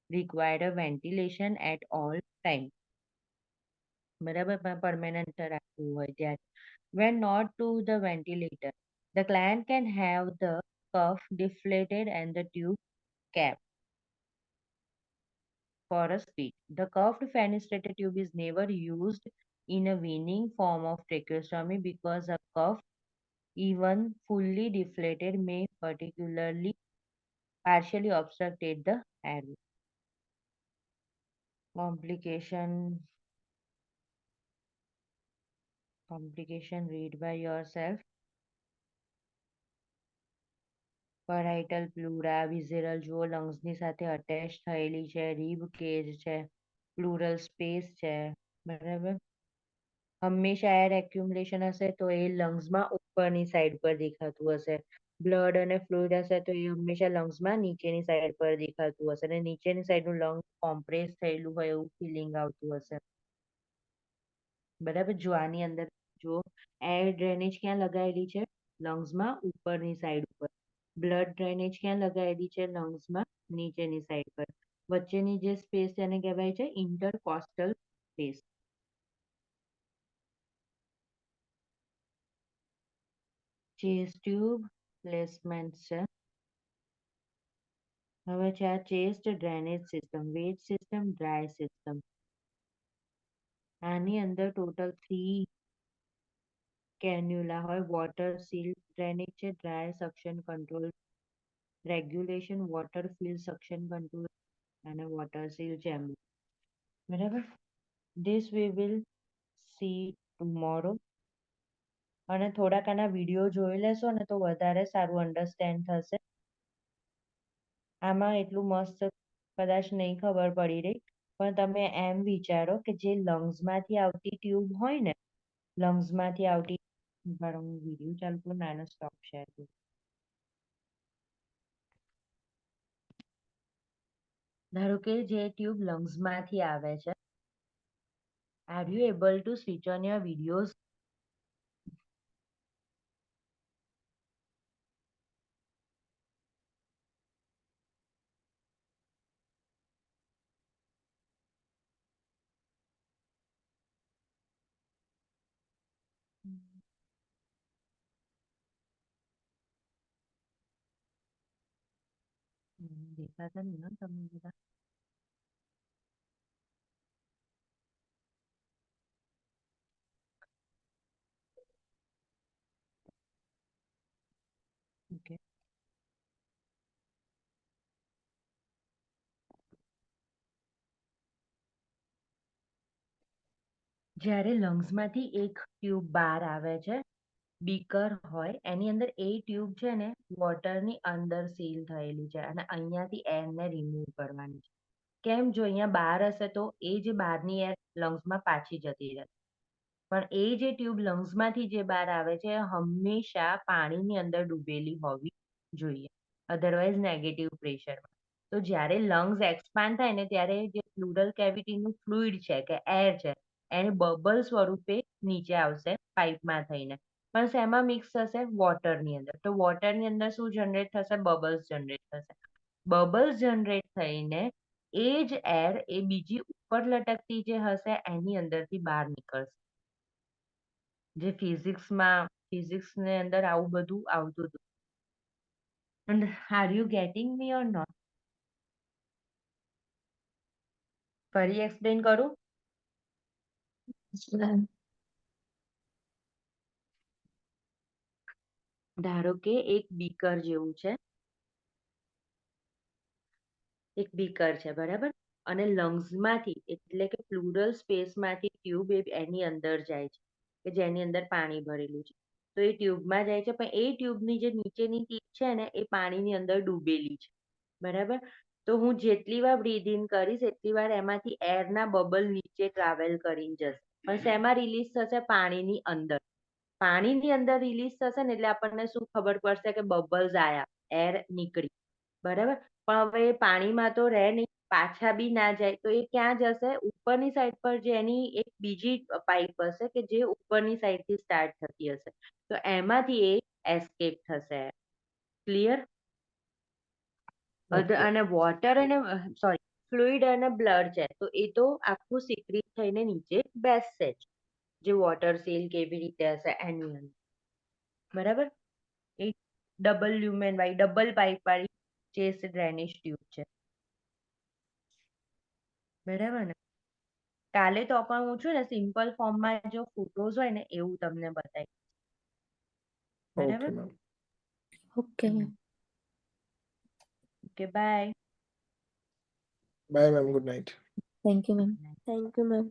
require ventilation at all time. બરાબર permanent રાખવું હોય ત્યારે. When not to the ventilator, the gland can have the cuff deflated and the tube capped for a speech. The cuffed fenestrated tube is never used in a weaning form of tracheostomy because a cuff, even fully deflated, may particularly partially obstructed the airway. Complication read by yourself. Parietal pleura, visceral જો લંગ્સની સાથે attach થયેલી છે, rib cage છે, plural space છે, બરાબર. હંમેશા air accumulation હશે તો એ લંગ્સમાં ઉપરની સાઈડ પર દેખાતું હશે. બ્લડ અને ફ્લુઇડ હશે તો એ હંમેશા લંગ્સમાં નીચેની સાઈડ પર દેખાતું હશે અને નીચેની સાઈડનું લંગ કોમ્પ્રેસ થયેલું હોય એવું ફિલિંગ આવતું હશે. બરાબર. જો આની અંદર જો એર ડ્રેનેજ ક્યાં લગાવેલી છે? લંગ્સમાં ઉપરની સાઈડ ઉપર. બ્લડ ડ્રેનેજ ક્યાં લગાવેલી છે? લંગ્સમાં નીચેની સાઈડ પર. વચ્ચેની જે સ્પેસ તેને કહેવાય છે intercostal space. Chest tube placement છે. હવે છે આ chest drainage system, wet system, dry system. આની અંદર ટોટલ 3 કેન્યુલા હોય. વોટર સીલ ડ્રેનેજ છે, dry suction control regulation, water fill suction control અને વોટર સીલ ચેમ્બર. બરાબર. This we will see tomorrow. અને થોડાક આના વિડીયો જોઈ લેશો ને તો વધારે સારું અન્ડરસ્ટેન્ડ થશે. આમાં એટલું મસ્ત કદાચ નહીં ખબર પડી રહી, પણ તમે એમ વિચારો કે જે લંગ્સમાંથી આવતી ટ્યુબ હોય ને, લંગ્સમાંથી આવતી હું વિડીયો ચાલુ કરું નાનો સ્ટોપ શેર કરું. ધારો કે જે ટ્યુબ લંગ્સમાંથી આવે છે, are you able to switch on your videos? દેખાતા નહીં ને તમને બધા? ઓકે. જ્યારે લંગ્સમાંથી એક ટ્યુબ બહાર આવે છે, બીકર હોય એની અંદર, એ ટ્યુબ છે ને વોટરની અંદર સીલ થયેલી છે અને અહીંયાથી એરને રિમૂવ કરવાની છે. કેમ? જો અહીંયા બહાર હશે તો એ જે બહારની એર લંગ્સમાં પાછી જતી રહે, પણ એ જે ટ્યુબ લંગ્સમાંથી જે બહાર આવે છે હંમેશા પાણીની અંદર ડૂબેલી હોવી જોઈએ, અધરવાઇઝ નેગેટિવ પ્રેશરમાં. તો જ્યારે લંગ્સ એક્સપાન્ડ થાય ને ત્યારે જે પ્લુરલ કેવિટીનું ફ્લુઇડ છે કે એર છે એને બબલ સ્વરૂપે નીચે આવશે પાઇપમાં થઈને, પણ શેમાં મિક્સ થશે? વોટરની અંદર. તો વોટરની અંદર શું જનરેટ થશે? બબલ્સ જનરેટ થશે. બબલ્સ જનરેટ થઈને એ જ એર એ બીજી ઉપર લટકતી જે હશે એની અંદરથી બહાર નીકળશે. જે ફિઝિક્સની અંદર આવું બધું આવતું હતું. And are you getting me or not? ફરી એક્સપ્લેન કરું? ધારો કે એક બીકર જેવું છે, એક બીકર છે, બરાબર. અને લંગ્સમાંથી એટલે કે પ્લુરલ સ્પેસમાંથી ટ્યુબ એની અંદર જાય છે કે જેની અંદર પાણી ભરેલું છે. તો એ ટ્યુબમાં જાય છે, પણ એ ટ્યુબની જે નીચેની ટીપ છે ને એ પાણીની અંદર ડૂબેલી છે, બરાબર. તો હું જેટલી વાર બ્રીધ ઇન કરીશ એટલી વાર એમાંથી એરના બબલ નીચે ટ્રાવેલ કરીને જશે. પણ શેમાં રિલીઝ થશે? પાણીની અંદર. પાણીની અંદર રિલીઝ થશે ને એટલે આપણને શું ખબર પડશે કે બબલ્સ આયા, એર નીકળી. બરાબર? પણ હવે એ પાણીમાં તો રહે નહીં, પાછા બી ના જાય, તો એ ક્યાં જશે? ઉપરની સાઈડ પર જે એની એક બીજી પાઇપ હશે કે જે ઉપરની સાઈડથી સ્ટાર્ટ થતી હશે, તો એમાંથી એ એસ્કેપ થશે. ક્લિયર? Okay. અને વોટર અને સોરી ફ્લુઇડ અને બ્લડ છે તો એ તો આખું સિક્રિટ થઈને નીચે બેસશે જ, જે વોટર સેલ કેવી રીતે હશે એની અંદર. બરાબર? એ ડબલ લ્યુમેન વાળી ડબલ પાઇપ વાળી ચેસ્ટ ડ્રેનેજ ટ્યુબ છે. બરાબર ને? કાલે તો પણ હું છું ને સિમ્પલ ફોર્મમાં જો ફોટોઝ હોય ને એવું તમને બતાવી. Okay, બરાબર? ma'am. Okay, ma'am. Okay bye. Bye, ma'am. Good night. Thank you, ma'am. Thank you, ma'am.